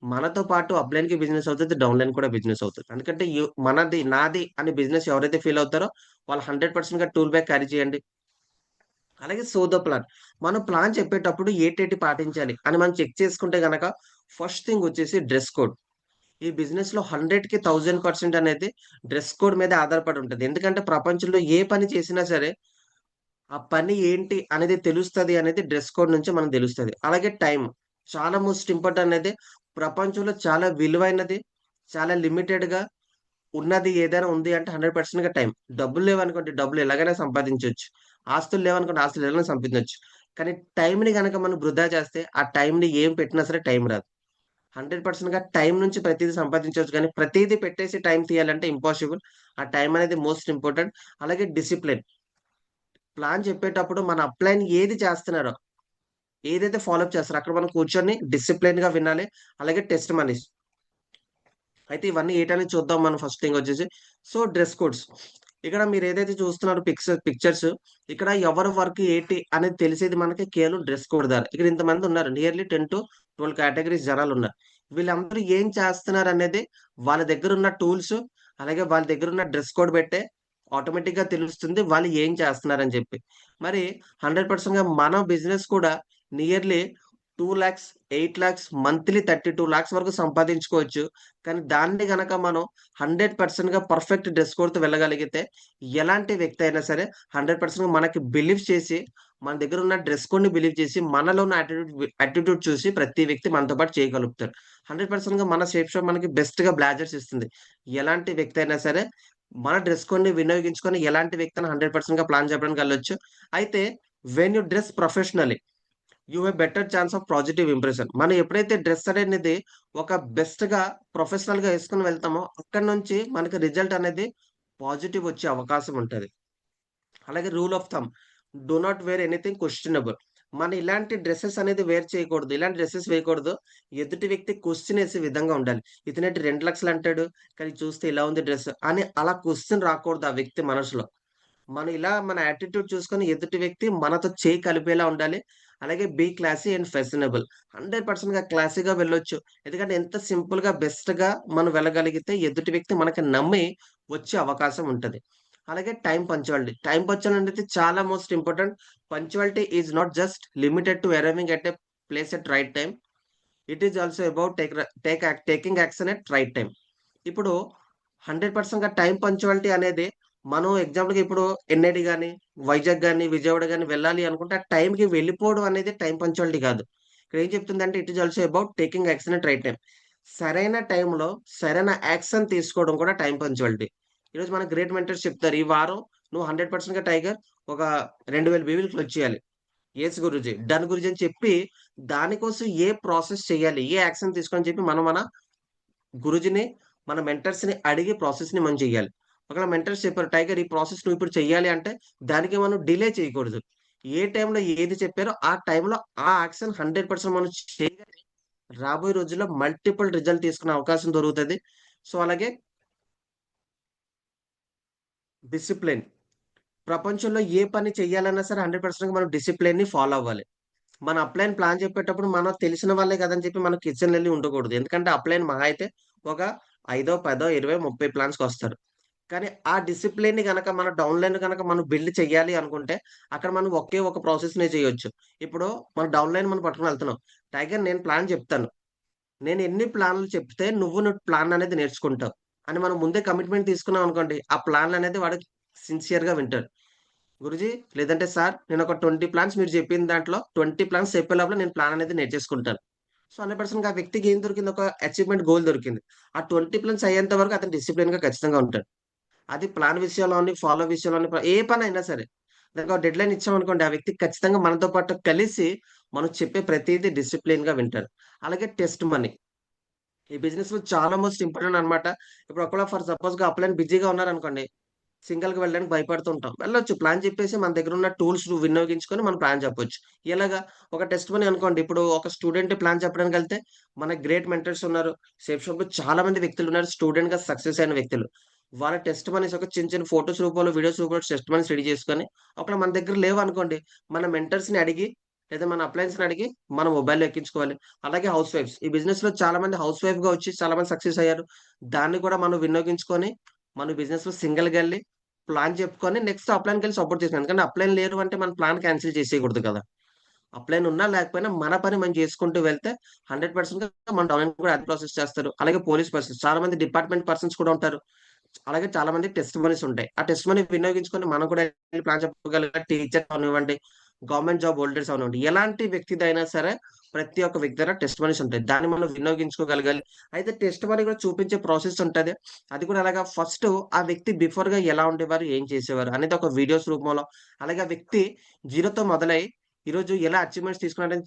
మనతో పాటు అప్‌లైన్‌కి బిజినెస్ అవుతది. డౌన్‌లైన్ కూడా బిజినెస్ అవుతది. ఎందుకంటే మనది, నాది అని బిజినెస్ ఎవరైతే ఫీల్ అవుతారో వాళ్ళు 100%గా టూల్ బ్యాగ్ క్యారీ చేయండి. అలాగే సోదో ప్లాన్. మనం ప్లాన్ చెప్పేటప్పుడు ఏటేటి పాటించాలి అని మనం చెక్ చేసుకుంటే గనక ఫస్ట్ థింగ్ వచ్చేసి డ్రెస్ కోడ్. ఈ బిజినెస్‌లో 100కి 1000% అనేది డ్రెస్ కోడ్ మీదే ఆధారపడి ఉంటది. ఎందుకంటే ప్రపంచంలో ఏ పని చేసినా సరే ఆ పని ఏంటి అనేది తెలుస్తది అనేది డ్రెస్ కోడ్ నుంచే మనకు తెలుస్తది. అలాగే టైమ్. చాలా మోస్ట్ ఇంపార్టెంట్ అనేది ప్రపంచంలో చాలా విలువైనది, చాలా లిమిటెడ్‌గా ఉన్నది ఏదైనా ఉంది అంటే 100%గా టైం. డబ్బులు లేవనుకోండి డబ్బులు ఎలాగైనా సంపాదించొచ్చు. ఆస్తులు లేవనుకోండి ఆస్తులు ఎలాగైనా సంపాదించొచ్చు. కానీ టైమ్‌ని గనక మనం వృధా చేస్తే ఆ టైమ్‌ని ఏం పెట్టినా సరే టైం రాదు. 100%గా టైం నుంచి ప్రతీదీ సంపాదించొచ్చు కానీ ప్రతీదీ పెట్టేసి టైం తీయాలంటే ఇంపాసిబుల్. ఆ టైం అనేది మోస్ట్ ఇంపార్టెంట్. అలాగే డిసిప్లిన్. ప్లాన్ చెప్పేటప్పుడు మన అప్‌లైన్ ఏది చేస్తున్నారో, ఏదైతే ఫాలో అప్ చేస్తారో అక్కడ మనం కూర్చొని డిసిప్లిన్‌గా వినాలి. అలాగే టెస్ట్ మనీస్. అయితే ఇవన్నీ ఏటనేది చూద్దాం మనం ఫస్ట్ థింగ్ వచ్చేసి. So, dress codes. ఇక్కడ మీరేదైతే చూస్తున్నారో పిక్చర్స్ ఇక్కడ ఎవరి వర్క్ ఏంటి అనేది తెలిసేది మనకి కేవలం డ్రెస్ కోడ్ ద్వారా. ఇక్కడ ఇంతమందున్నారు. Nearly 10-12 categories జనాలున్నారు. వీళ్ళందరూ ఏం చేస్తున్నారనేది వాళ్ళ దగ్గరున్న టూల్స్, అలాగే వాళ్ళ దగ్గరున్న డ్రెస్ కోడ్ బట్టే ఆటోమేటిక్‌గా తెలుస్తుంది వాళ్ళు ఏం చేస్తున్నారని చెప్పి. మరి 100%గా మన బిజినెస్ కూడా నియర్లీ 2,00,000, 8,00,000 మంత్లీ 32,00,000 వరకు సంపాదించుకోవచ్చు. కానీ దాన్ని గనక మనం 100%గా పర్ఫెక్ట్ డ్రెస్ కోడ్‌తో వెళ్ళగలిగితే, ఎలాంటి వ్యక్తి అయినా సరే 100%గా మనకి బిలీవ్ చేసి, మన దగ్గర ఉన్న డ్రెస్ కోడ్‌ని బిలీవ్ చేసి, మనలో ఉన్న యాటిట్యూడ్ చూసి ప్రతి వ్యక్తి మనతో పాటు చేయగలుగుతారు. 100%గా మన సేఫ్ షాప్ మనకి బెస్ట్‌గా బ్లేజర్స్ ఇస్తుంది. ఎలాంటి వ్యక్తి అయినా సరే మన డ్రెస్ కోడ్‌ని వినియోగించుకొని ఎలాంటి వ్యక్తి అయినా 100%గా ప్లాన్ చెప్పడానికి వెళ్ళొచ్చు. అయితే when you dress professionally you have better chance of positive impression. మనం ఎప్పుడైతే డ్రెస్ అనేది ఒక బెస్ట్‌గా, ప్రొఫెషనల్‌గా యేసుకొని వెళ్తామో, అక్కడి నుంచి మనకి రిజల్ట్ అనేది పాజిటివ్ వచ్చే అవకాశం ఉంటది. అలాగే rule of thumb. Do not wear anything questionable. మనం ఇలాంటి డ్రెసెస్ అనేది వేర్ చేయకూడదు. ఇలాంటి డ్రెసెస్ వేయకూడదు. ఎదుటి వ్యక్తి క్వెషన్ ఏసే విధంగా ఉండాలి. ఇతనేంటి 2,00,000 అంటాడు. కానీ చూస్తే ఇలా ఉంది డ్రెస్ అని అలా క్వెషన్ రాకూడదు ఆ వ్యక్తి మనసులో. మనం ఇలా మన యాటిట్యూడ్ చూసుకొని ఎదుటి వ్యక్తి మనతో చేయి కలిపేలా ఉండాలి. అలాగే బీ క్లాసీ అండ్ ఫ్యాషనబుల్. 100%గా క్లాసీగా వెళ్ళొచ్చు. ఎందుకంటే ఎంత సింపుల్‌గా, బెస్ట్‌గా మనం వెళ్ళగలిగితే ఎదుటి వ్యక్తి మనకి నమ్మి వచ్చే అవకాశం ఉంటది. అలాగే టైమ్ పంక్చువాలిటీ. టైమ్ పంక్చువాలిటీ అనేది చాలా most important. Punctuality is not just limited to arriving at a place at right time. It is also about taking action at right time. ఇప్పుడు 100%గా టైమ్ పంక్చువాలిటీ అనేది మనం ఎగ్జాంపుల్‌గా ఇప్పుడు ఎన్ఐటీ గాని, వైజాగ్ గాని, విజయవాడ గాని వెళ్ళాలి అనుకుంటే ఆ టైంకి వెళ్ళిపోవడం అనేది టైమ్ పంక్చువాలిటీ కాదు. ఇక్కడ ఏం చెప్తుందంటే it is also about taking action at right time. సరైన టైంలో సరైన యాక్షన్ తీసుకోవడం కూడా టైమ్ పంక్చువాలిటీ. ఈరోజు మన గ్రేట్ మెంటర్స్ చెప్తారు. ఈ వారం నువ్వు 100%గా టైగర్ ఒక 2,000 బీవీలు క్లోజ్ చేయాలి. యెస్ గురూజీ. డన్ గురూజీ అని చెప్పి దానికోసం ఏ ప్రాసెస్ చేయాలి? ఏ యాక్షన్ తీసుకోవాలని చెప్పి మనం మన గురూజీని, మన మెంటర్స్‌ని అడిగి ప్రాసెస్‌ని మనం చెయ్యాలి. ఒకవేళ మెంటర్స్ చెప్పారు, "టైగర్ ఈ ప్రాసెస్ నువ్వు ఇప్పుడు చెయ్యాలి" అంటే దానికి మనం డిలే చేయకూడదు. ఏ టైంలో ఏది చెప్పారో ఆ టైంలో ఆ యాక్షన్ 100% మనం చేయగానే రాబోయే రోజుల్లో మల్టిపుల్ రిజల్ట్ తీసుకునే అవకాశం దొరుకుతది. సో, అలాగే డిసిప్లిన్. ప్రపంచంలో ఏ పని చెయ్యాలన్నా సరే 100%గా మనం డిసిప్లిన్‌ని ఫాలో అవ్వాలి. మన అప్‌లైన్ ప్లాన్ చెప్పేటప్పుడు మనకు తెలిసిన వాళ్ళే కదని చెప్పి మనం కిచెన్‌లెళ్లి ఉండకూడదు. ఎందుకంటే అప్‌లైన్ మహా అయితే ఒక 5, 10, 20, 30 ప్లాన్స్‌కొస్తారు. కానీ ఆ డిసిప్లిన్‌ని గనక మన డౌన్‌లైన్ గనక మనం బిల్డ్ చెయ్యాలి అనుకుంటే, అక్కడ మనం ఒకే ఒక ప్రాసెస్‌నే చేయొచ్చు. ఇప్పుడు మన డౌన్‌లైన్ మనం పట్టుకొని వెళ్తున్నాం. టైగర్ నేను ప్లాన్ చెప్తాను. నేను ఎన్ని ప్లాన్‌లు చెప్తే నువ్వు ప్లాన్ అనేది నేర్చుకుంటావు. అని మనం ముందే కమిట్మెంట్ తీసుకున్నాం అనుకోండి, ఆ ప్లాన్‌లనేది వాడు సిన్సియర్గా వింటాడు. గురుజీ లేదంటే సార్ నేను ఒక 20 ప్లాన్స్ మీరు చెప్పిన దాంట్లో 20 ప్లాన్స్ చెప్పే లోపల నేను ప్లాన్ అనేది నేర్చేసుకుంటాను. సో 100% ఆ వ్యక్తికి ఏం దొరికింది, ఒక అచీవ్మెంట్ గోల్ దొరికింది. ఆ 20 ప్లాన్స్ అయ్యేంత వరకు అతను డిసిప్లిన్‌గా ఖచ్చితంగా ఉంటాడు. అది ప్లాన్ విషయంలోని, ఫాలో విషయంలోని ఏ పనైనా సరే. దానికి ఒక డెడ్‌లైన్ ఇచ్చామనుకోండి, ఆ వ్యక్తి ఖచ్చితంగా మనతో పాటు కలిసి మనం చెప్పే ప్రతీదీ డిసిప్లిన్‌గా వింటాడు. అలాగే టెస్ట్ మనీ. ఈ బిజినెస్‌లో చాలా మోస్ట్ ఇంపార్టెంట్ అన్నమాట. ఇప్పుడు ఒకవేళ ఫర్ సపోజ్‌గా అప్లైన్ బిజీగా ఉన్నారనుకోండి, సింగిల్‌గా వెళ్ళడానికి భయపడుతూ ఉంటాం. వెళ్ళొచ్చు. ప్లాన్ చెప్పేసి మన దగ్గర ఉన్న టూల్స్ వినియోగించుకొని మనం ప్లాన్ చెప్పొచ్చు. ఎలాగా? ఒక టెస్ట్ మనీ అనుకోండి. ఇప్పుడు ఒక స్టూడెంట్ ప్లాన్ చెప్పడానికెళ్తే మనకి గ్రేట్ మెంటర్స్ ఉన్నారు. సేఫ్ షాప్‌లో చాలా మంది వ్యక్తులున్నారు. స్టూడెంట్‌గా సక్సెస్ అయిన వ్యక్తులు. వాళ్ళ టెస్ట్ మనీస్ ఒక చిన్న చిన్న ఫోటోస్ రూపంలో, వీడియోస్ రూపంలో టెస్ట్ మనీస్ రెడీ చేసుకొని, ఒకవేళ మన దగ్గర లేవనుకోండి, మన మెంటర్స్‌ని అడిగి లేదా మన అప్లయన్స్‌ని అడిగి మన మొబైల్‌లో ఎక్కించుకోవాలి. అలాగే హౌస్ వైఫ్స్. ఈ బిజినెస్‌లో చాలా మంది హౌస్ వైఫ్‌గా వచ్చి చాలా మంది సక్సెస్ అయ్యారు. దాన్ని కూడా మనం వినియోగించుకొని, మన బిజినెస్‌లో సింగిల్‌గా ఎళ్లి ప్లాన్ చెప్పుకొని నెక్స్ట్ అప్లైన్‌కెళ్ళి సపోర్ట్ చేసాను. ఎందుకంటే అప్లైన్ లేరు అంటే మన ప్లాన్ క్యాన్సిల్ చేసేయకూడదు కదా! అప్లైన్ ఉన్నా లేకపోయినా మన పని మనం చేసుకుంటూ వెళ్తే 100%గా మన డౌన్‌లైన్ కూడా అది ప్రాసెస్ చేస్తారు. అలాగే పోలీస్ పర్సన్స్ చాలా మంది డిపార్ట్‌మెంట్ పర్సన్స్ కూడా ఉంటారు. అలాగే చాలా మందికి టెస్ట్ మనీస్ ఉంటాయి. ఆ టెస్ట్ మనీ వినియోగించుకొని మనం కూడా ఎళ్లి ప్లాన్ చెప్పగలిగిన టీచర్స్ అవనివ్వండి, గవర్నమెంట్ జాబ్ హోల్డర్స్ అవనివ్వండి, ఎలాంటి వ్యక్తిదైనా సరే ప్రతి ఒక్క వ్యక్తి దగ్గర టెస్ట్ మనీస్ ఉంటాయి. దాన్ని మనం వినియోగించుకోగలగాలి. అయితే టెస్ట్ మనీ కూడా చూపించే ప్రాసెస్ ఉంటది. అది కూడా ఎలాగా ఫస్టు ఆ వ్యక్తి బిఫోర్‌గా ఎలా ఉండేవారు, ఏం చేసేవారు అనేది ఒక వీడియోస్ రూపంలో, అలాగే ఆ వ్యక్తి జీరోతో మొదలై ఈరోజు ఎలా అచీవ్‌మెంట్స్ తీసుకున్నాడని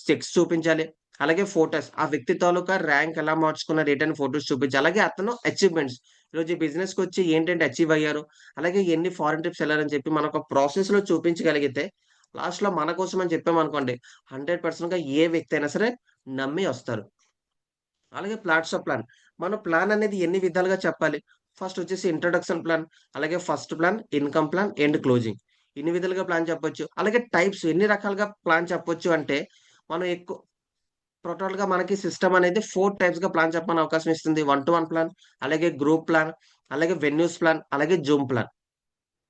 చెక్స్ చూపించాలి. అలాగే ఫోటోస్ ఆ వ్యక్తి తాలూకా ర్యాంక్ ఎలా మార్చుకున్నారు ఏంటని ఫోటోస్ చూపించాలి. అలాగే అతను అచీవ్‌మెంట్స్ ఈరోజు ఈ బిజినెస్‌కొచ్చి ఏంటంటే అచీవ్ అయ్యారు. అలాగే ఎన్ని ఫారెన్ ట్రిప్స్ ఎళ్లారని చెప్పి మనకు ప్రాసెస్‌లో చూపించగలిగితే లాస్ట్‌లో మన కోసం అని చెప్పామనుకోండి 100%గా ఏ వ్యక్తి అయినా సరే నమ్మి వస్తారు. అలాగే ప్లాట్స్ ఆఫ్ ప్లాన్. మనం ప్లాన్ అనేది ఎన్ని విధాలుగా చెప్పాలి. ఫస్ట్ వచ్చేసి ఇంట్రొడక్షన్ ప్లాన్, అలాగే first plan, income plan, end closing. ఇన్ని విధాలుగా ప్లాన్ చెప్పొచ్చు. అలాగే టైప్స్ ఎన్ని రకాలుగా ప్లాన్ చెప్పొచ్చు అంటే మనం టోటల్‌గా మనకి సిస్టమ్ అనేది 4 టైప్స్‌గా ప్లాన్ చెప్పమని అవకాశం ఇస్తుంది. 1-to-1 ప్లాన్, అలాగే గ్రూప్ ప్లాన్, అలాగే వెన్యూస్ ప్లాన్, అలాగే జూమ్ ప్లాన్.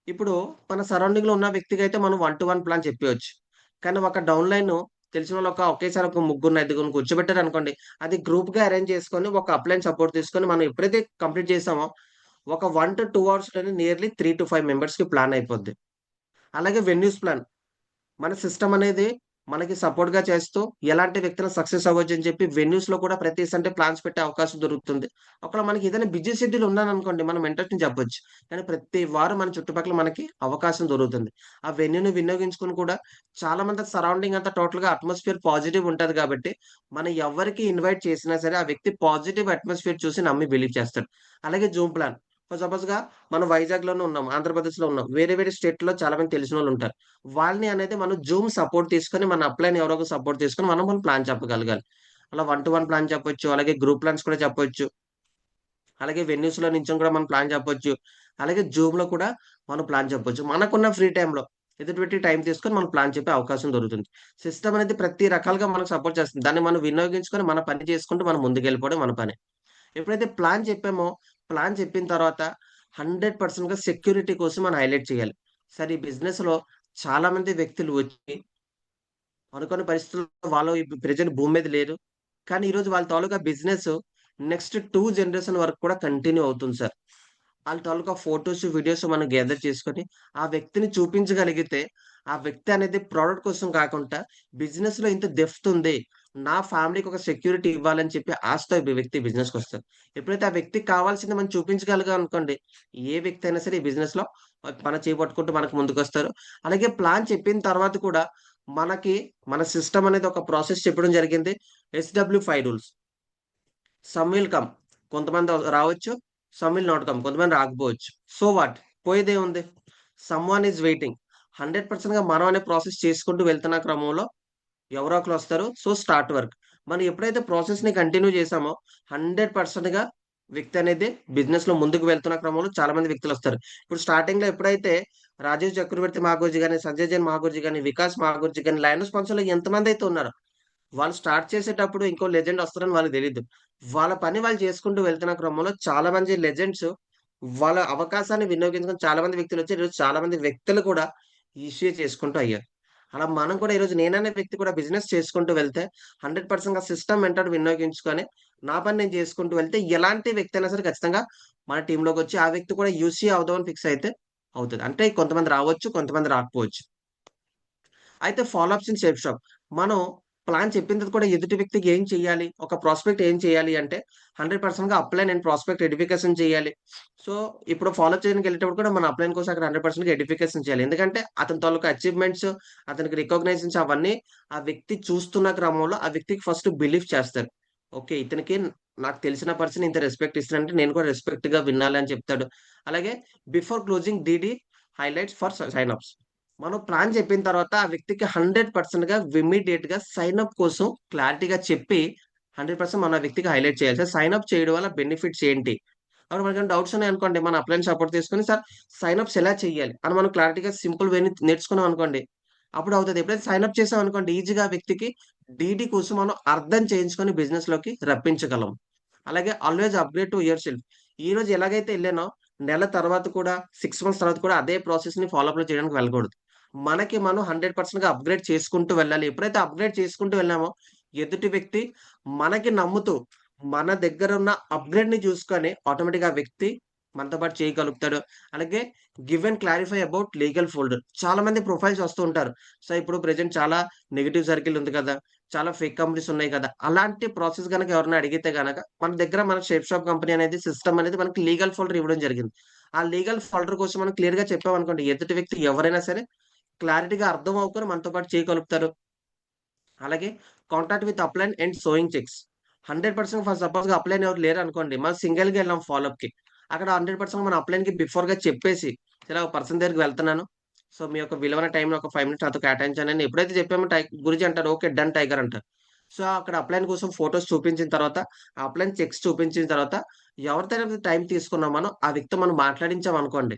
ఇప్పుడు మన సరౌండింగ్‌లో ఉన్న వ్యక్తికైతే మనం 1-to-1 ప్లాన్ చెప్పేయొచ్చు. కానీ ఒక డౌన్‌లైన్ తెలిసినోళ్ళు ఒకేసారి ఒక ముగ్గురిని, ఐదుగురిని కూర్చోబెట్టారనుకోండి, అది గ్రూప్‌గా అరేంజ్ చేసుకొని ఒక అప్లైన్ సపోర్ట్ తీసుకొని మనం ఎప్పుడైతే కంప్లీట్ చేసామో ఒక 1-2 అవర్స్‌లోనే నియర్లీ 3-5 మెంబర్స్‌కి ప్లాన్ అయిపోద్ది. అలాగే వెన్యూస్ ప్లాన్. మన సిస్టమ్ అనేది మనకి సపోర్ట్‌గా చేస్తూ ఎలాంటి వ్యక్తులు సక్సెస్ అవ్వొచ్చని చెప్పి వెన్యూస్‌లో కూడా ప్రతి సండే ప్లాన్స్ పెట్టే అవకాశం దొరుకుతుంది. ఒకవేళ మనకి ఏదైనా బిజీ షెడ్యూల్ ఉందననుకోండి మనం మెంటర్స్‌ని చెప్పొచ్చు. కానీ ప్రతి వారం మన చుట్టుపక్కల మనకి అవకాశం దొరుకుతుంది. ఆ వెన్యూని వినియోగించుకొని కూడా చాలా మంది సరౌండింగ్ అంతా టోటల్‌గా అట్మాస్ఫియర్ పాజిటివ్ ఉంటది కాబట్టి, మనం ఎవ్వరికి ఇన్వైట్ చేసినా సరే ఆ వ్యక్తి పాజిటివ్ అట్మాస్ఫియర్ చూసి నమ్మి బిలీవ్ చేస్తాడు. అలాగే జూమ్ ప్లాన్. ఫర్ సపోజ్‌గా మనం వైజాగ్‌లోనే ఉన్నాం. ఆంధ్రప్రదేశ్‌లో ఉన్నాం. వేరే వేరే స్టేట్‌లో చాలా మంది తెలిసినోళ్ళుంటారు. వాళ్ళని అనేది మనం జూమ్ సపోర్ట్ తీసుకొని మన అప్లైని ఎవరో ఒకరు సపోర్ట్ తీసుకొని మనం ప్లాన్ చెప్పగలగాలి. అలా 1-to-1 ప్లాన్ చెప్పొచ్చు. అలాగే గ్రూప్ ప్లాన్స్ కూడా చెప్పొచ్చు. అలాగే వెన్యూస్‌లో నించొని కూడా మనం ప్లాన్ చెప్పొచ్చు. అలాగే జూమ్‌లో కూడా మనం ప్లాన్ చెప్పొచ్చు. మనకున్న ఫ్రీ టైమ్‌లో ఎదుటి వ్యక్తి టైం తీసుకొని మనం ప్లాన్ చెప్పే అవకాశం దొరుకుతుంది. సిస్టమ్ అనేది ప్రతి రకాలుగా మనకు సపోర్ట్ చేస్తుంది. దాన్ని మనం వినియోగించుకొని మన పని చేసుకుంటూ మనం ముందుకెళ్ళిపోవడం మన పని. ఎప్పుడైతే ప్లాన్ చెప్పామో, ప్లాన్ చెప్పిన తర్వాత 100%గా సెక్యూరిటీ కోసం మనం హైలైట్ చేయాలి. సార్ ఈ బిజినెస్‌లో చాలా మంది వ్యక్తులు వచ్చి అనుకోని పరిస్థితుల్లో వాళ్ళు ప్రెజెంట్ భూమి మీద లేరు. కానీ ఈరోజు వాళ్ళ తాలూకా బిజినెస్ నెక్స్ట్ 2 జనరేషన్ వరకు కూడా కంటిన్యూ అవుతుంది సార్. ఆళ్ళ తాలూకా ఫోటోస్, వీడియోస్ మనం గ్యాదర్ చేసుకొని, ఆ వ్యక్తిని చూపించగలిగితే, ఆ వ్యక్తి అనేది ప్రొడక్ట్ కోసం కాకుండా బిజినెస్‌లో ఇంత డెప్త్ ఉంది. నా ఫ్యామిలీకి ఒక సెక్యూరిటీ ఇవ్వాలని చెప్పి ఆశతో ఈ వ్యక్తి బిజినెస్‌కొస్తాడు. ఎప్పుడైతే ఆ వ్యక్తికి కావాల్సింది మనం చూపించగలిగాం అనుకోండి, ఏ వ్యక్తి అయినా సరే ఈ బిజినెస్‌లో మన చేయి పట్టుకుంటూ మనకు ముందుకొస్తారు. అలాగే ప్లాన్ చెప్పిన తర్వాత కూడా మనకి మన సిస్టమ్ అనేది ఒక ప్రాసెస్ చెప్పడం జరిగింది. SW5 rules. Some will come. కొంతమంది రావచ్చు. Some will not come. కొంతమంది రాకపోవచ్చు. So what? పోయేదేముంది? Someone is waiting. 100%గా మనం అనే ప్రాసెస్ చేసుకుంటూ వెళ్తున్న క్రమంలో ఎవరో ఒకళ్ళొస్తారు. So start work. మనం ఎప్పుడైతే ప్రాసెస్‌ని కంటిన్యూ చేసామో 100%గా వ్యక్తి అనేది బిజినెస్‌లో ముందుకు వెళ్తున్న క్రమంలో చాలా మంది వ్యక్తులొస్తారు. ఇప్పుడు స్టార్టింగ్‌లో ఎప్పుడైతే రాజీవ్ చక్రవర్తి మాగూర్జీ గాని, సంజయ్ జైన్ మాగూర్జీ గాని, వికాస్ మాగూర్జీ గాని, లయనస్ స్పాన్సర్‌లో ఎంతమందైతే ఉన్నారో వాళ్ళు స్టార్ట్ చేసేటప్పుడు ఇంకో లెజెండ్ వస్తారని వాళ్ళకి తెలీదు. వాళ్ళ పని వాళ్ళు చేసుకుంటూ వెళ్తున్న క్రమంలో చాలా మంది లెజెండ్స్ వాళ్ళ అవకాశాన్ని వినియోగించుకొని చాలా మంది వ్యక్తులొచ్చి ఈరోజు చాలా మంది వ్యక్తులు కూడా ఈసీఏ చేసుకుంటూ అయ్యారు. అలా మనం కూడా ఈరోజు నేననే వ్యక్తి కూడా బిజినెస్ చేసుకుంటూ వెళ్తే 100%గా సిస్టమ్ మెంటర్ వినియోగించుకొని నా పని నేను చేసుకుంటూ వెళ్తే ఎలాంటి వ్యక్తి అయినా సరే ఖచ్చితంగా మన టీమ్‌లోకొచ్చి ఆ వ్యక్తి కూడా యూసీఏ అవుదామని ఫిక్స్ అయితే అవుతది. అంటే కొంతమంది రావచ్చు, కొంతమంది రాకపోవచ్చు. అయితే follow ups in safe shop. మనం ప్లాన్ చెప్పిన తర్వాత కూడా ఎదుటి వ్యక్తికి ఏం చేయాలి? ఒక ప్రాస్పెక్ట్ ఏం చేయాలి అంటే 100%గా అప్లైన్ అండ్ ప్రాస్పెక్ట్ ఎడిఫికేషన్ చేయాలి. సో, ఇప్పుడు ఫాలో అప్ చేయడానికెళ్ళేటప్పుడు కూడా మన అప్లైన్ కోసం అక్కడ 100%గా ఎడిఫికేషన్ చేయాలి. ఎందుకంటే అతని తాలూకా అచీవ్‌మెంట్స్, అతనికి రికగ్నైజేషన్స్ అవన్నీ ఆ వ్యక్తి చూస్తున్న క్రమంలో ఆ వ్యక్తికి ఫస్ట్ బిలీవ్ చేస్తారు. ఓకే. ఇతనికి నాకు తెలిసిన పర్సన్ ఇంత రెస్పెక్ట్ ఇస్తున్నాడంటే నేను కూడా రెస్పెక్ట్‌గా వినాలి అని చెప్తాడు. అలాగే before closing DD highlights for sign ups. మనం ప్లాన్ చెప్పిన తర్వాత ఆ వ్యక్తికి 100%గా ఇమ్మీడియేట్‌గా సైన్ అప్ కోసం క్లారిటీగా చెప్పి 100% మనం ఆ వ్యక్తికి హైలైట్ చేయాలి. సార్ సైన్ అప్ చేయడం వల్ల బెనిఫిట్స్ ఏంటి? అప్పుడు మనకేమైనా డౌట్స్ ఉన్నాయనుకోండి, మన అప్లైన్ సపోర్ట్ తీసుకొని సార్ సైన్ అప్స్ ఎలా చేయాలి? అని మనం క్లారిటీగా సింపుల్ వేని నేర్చుకున్నాం అనుకోండి. అప్పుడు అవుతది. ఎప్పుడైతే సైన్ అప్ చేసామనుకోండి ఈజీగా ఆ వ్యక్తికి డీడీ కోసం మనం అర్థం చేయించుకొని బిజినెస్‌లోకి రప్పించగలం. అలాగే always upgrade to your self. ఈరోజు ఎలాగైతే ఎళ్ళానో నెల తర్వాత కూడా 6 మంత్స్ తర్వాత కూడా అదే ప్రాసెస్‌ని ఫాలో అప్‌లో చేయడానికి వెళ్ళకూడదు. మనకి మనం 100%గా అప్‌గ్రేడ్ చేసుకుంటూ వెళ్ళాలి. ఎప్పుడైతే అప్‌గ్రేడ్ చేసుకుంటూ వెళ్ళామో, ఎదుటి వ్యక్తి మనకి నమ్ముతూ, మన దగ్గరున్న అప్‌గ్రేడ్‌ని చూసుకొని ఆటోమేటిక్‌గా ఆ వ్యక్తి మనతో పాటు చేయగలుగుతాడు. అలాగే give and clarify about legal folder. చాలా మంది ప్రొఫైల్స్ వస్తూ ఉంటారు. సో, ఇప్పుడు ప్రెజెంట్ చాలా నెగెటివ్ సర్కిల్ ఉంది కదా! చాలా ఫేక్ కంపెనీస్ ఉన్నాయి కదా! అలాంటి ప్రాసెస్ గనక ఎవరైనా అడిగితే గనక, మన దగ్గర మన షేప్ షాప్ కంపెనీ అనేది సిస్టమ్ అనేది మనకి లీగల్ ఫోల్డర్ ఇవ్వడం జరిగింది. ఆ లీగల్ ఫోల్డర్ కోసం మనం క్లియర్‌గా చెప్పామనుకోండి, ఎదుటి వ్యక్తి ఎవరైనా సరే క్లారిటీగా అర్థం అవ్వుకొని మనతో పాటు చేయగలుగుతారు. అలాగే contact with upline and showing checks. 100% for సపోజ్‌గా అప్లైన్ ఎవరు లేరనుకోండి. మనం సింగిల్‌గా ఎళ్ళాం ఫాలో అప్‌కి. అక్కడ 100% మన అప్లైన్‌కి బిఫోర్‌గా చెప్పేసి, ఇలా ఒక పర్సన్ దగ్గరికి వెళ్తున్నాను. సో, మీ యొక్క విలువైన టైమ్‌ని ఒక 5 మినిట్స్ నాతో కేటాయించండి అని ఎప్పుడైతే చెప్పామో గురూజీ అంటారు. ఓకే. డన్ టైగర్ అంటారు. సో, అక్కడ అప్లైన్ కోసం ఫోటోస్ చూపించిన తర్వాత, ఆ అప్లైన్ చెక్స్ చూపించిన తర్వాత, ఎవరితో అయితే టైమ్ తీసుకున్నామో ఆ వ్యక్తితో మనం మాట్లాడించామనుకోండి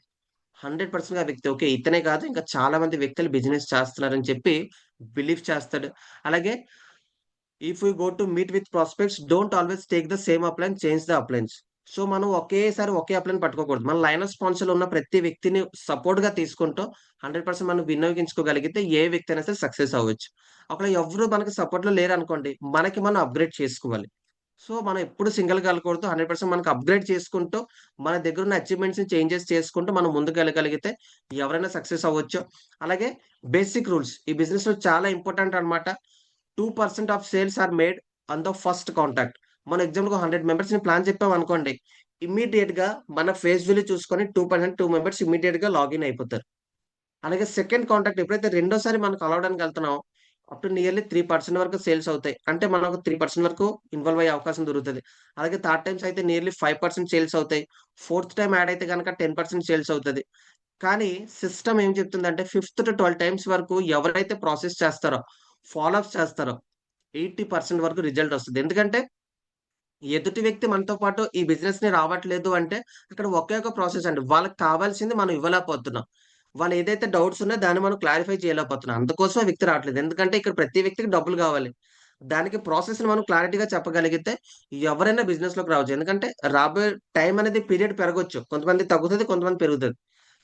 100% ఆ వ్యక్తి ఓకే. ఇతనే కాదు ఇంకా చాలా మంది వ్యక్తులు బిజినెస్ చేస్తున్నారని చెప్పి బిలీవ్ చేస్తాడు. అలాగే if you go to meet with prospects don't always take the same upline change the అప్లైన్స్. So, మనం ఒకేసారి ఒకే అప్లైన్ పట్టుకోకూడదు. మన లైన్ ఆఫ్ స్పాన్సర్‌లో ఉన్న ప్రతి వ్యక్తిని సపోర్ట్‌గా తీసుకుంటూ 100% మనం వినియోగించుకోగలిగితే ఏ వ్యక్తి అయినా సరే సక్సెస్ అవ్వచ్చు. ఒకవేళ ఎవ్వరు మనకి సపోర్ట్‌లో లేరనుకోండి, మనకి మనం అప్‌గ్రేడ్ చేసుకోవాలి. సో, మనం ఎప్పుడు సింగిల్‌గా వెళ్ళకూడదు. 100% మనకు అప్‌గ్రేడ్ చేసుకుంటూ, మన దగ్గరున్న అచీవ్‌మెంట్స్‌ని చేంజెస్ చేసుకుంటూ మనం ముందుకెళ్ళగలిగితే ఎవరైనా సక్సెస్ అవ్వచ్చు. అలాగే బేసిక్ రూల్స్ ఈ బిజినెస్‌లో చాలా ఇంపార్టెంట్ అన్నమాట. 2% of sales are made on the first contact. మనం ఎగ్జాంపుల్‌గా 100 మెంబర్స్‌ని ప్లాన్ చెప్పామనుకోండి, ఇమ్మీడియేట్‌గా మన ఫేస్ వాల్యూ చూసుకొని 2 మెంబర్స్ ఇమ్మీడియేట్‌గా లాగిన్ అయిపోతారు. అలాగే సెకండ్ కాంటాక్ట్ ఎప్పుడైతే రెండోసారి మనం కలవడానికి వెళ్తున్నామో, అప్ టు నియర్లీ 3% వరకు సేల్స్ అవుతాయి. అంటే మనకు 3% వరకు ఇన్వాల్వ్ అయ్యే అవకాశం దొరుకుతది. అలాగే థర్డ్ టైమ్స్ అయితే నియర్లీ 5% సేల్స్ అవుతాయి. ఫోర్త్ టైమ్ యాడ్ అయితే గనక 10% సేల్స్ అవుతది. కానీ సిస్టమ్ ఏం చెప్తుందంటే ఫిఫ్త్ టు 12 టైమ్స్ వరకు ఎవరైతే ప్రాసెస్ చేస్తారో, ఫాలో అప్స్ చేస్తారో 80% వరకు రిజల్ట్ వస్తది. ఎందుకంటే ఎదుటి వ్యక్తి మనతో పాటు ఈ బిజినెస్‌ని రావట్లేదు అంటే, అక్కడ ఒకే ఒక ప్రాసెస్ అండి. వాళ్ళకి కావాల్సింది మనం ఇవ్వలేకపోతున్నాం. వాళ్ళు ఏదైతే డౌట్స్ ఉన్నాయో దాన్ని మనం క్లారిఫై చేయలేకపోతున్నాం. అందుకోసం ఆ వ్యక్తి రావట్లేదు. ఎందుకంటే ఇక్కడ ప్రతి వ్యక్తికి డబ్బులు కావాలి. దానికి ప్రాసెస్‌ని మనం క్లారిటీగా చెప్పగలిగితే ఎవరైనా బిజినెస్‌లోకి రావచ్చు. ఎందుకంటే రాబోయే టైం అనేది పీరియడ్ పెరగొచ్చు. కొంతమంది తగ్గుతది, కొంతమంది పెరుగుతది.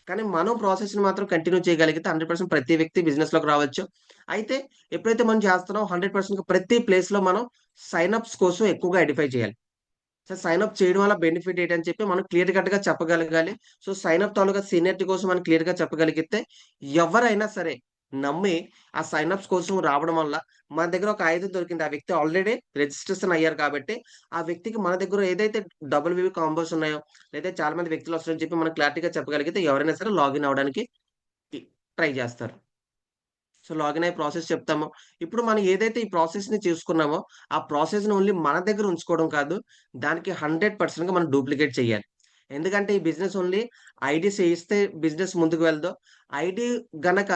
కానీ మనం ప్రాసెస్‌ని మాత్రం కంటిన్యూ చేయగలిగితే 100% ప్రతి వ్యక్తి బిజినెస్‌లోకి రావచ్చు. అయితే ఎప్పుడైతే మనం చేస్తున్నామో 100% ప్రతి ప్లేస్‌లో మనం సైన్ అప్స్ కోసం ఎక్కువగా ఐడెంటిఫై చేయాలి. సో, సైన్ అప్ చేయడం వల్ల బెనిఫిట్ ఏంటని చెప్పి మనం క్లియర్ కట్‌గా చెప్పగలగాలి. సో, సైన్ అప్ తాలూకా సీనియారిటీ కోసం మనం క్లియర్‌గా చెప్పగలిగితే ఎవరైనా సరే నమ్మి ఆ సైన్ అప్స్ కోసం రావడం వల్ల మన దగ్గర ఒక ఆయుధం దొరికింది. ఆ వ్యక్తి ఆల్రెడీ రిజిస్ట్రేషన్ అయ్యారు కాబట్టి, ఆ వ్యక్తికి మన దగ్గర ఏదైతే డబుల్ వివి కాంబోస్ ఉన్నాయో, లేదా చాలా మంది వ్యక్తులు వస్తున్నారని చెప్పి మనం క్లారిటీగా చెప్పగలిగితే ఎవరైనా సరే లాగిన్ అవ్వడానికి ఇ ట్రై చేస్తారు. సో, లాగిన్ అయ్యే ప్రాసెస్ చెప్తాము. ఇప్పుడు మనం ఏదైతే ఈ ప్రాసెస్‌ని చూసుకున్నామో, ఆ ప్రాసెస్‌ని ఓన్లీ మన దగ్గర ఉంచుకోవడం కాదు. దానికి 100%గా మనం డూప్లికేట్ చేయాలి. ఎందుకంటే ఈ బిజినెస్ ఓన్లీ ఐడీ చేయిస్తే బిజినెస్ ముందుకు వెళ్దు. ఐడీ గనక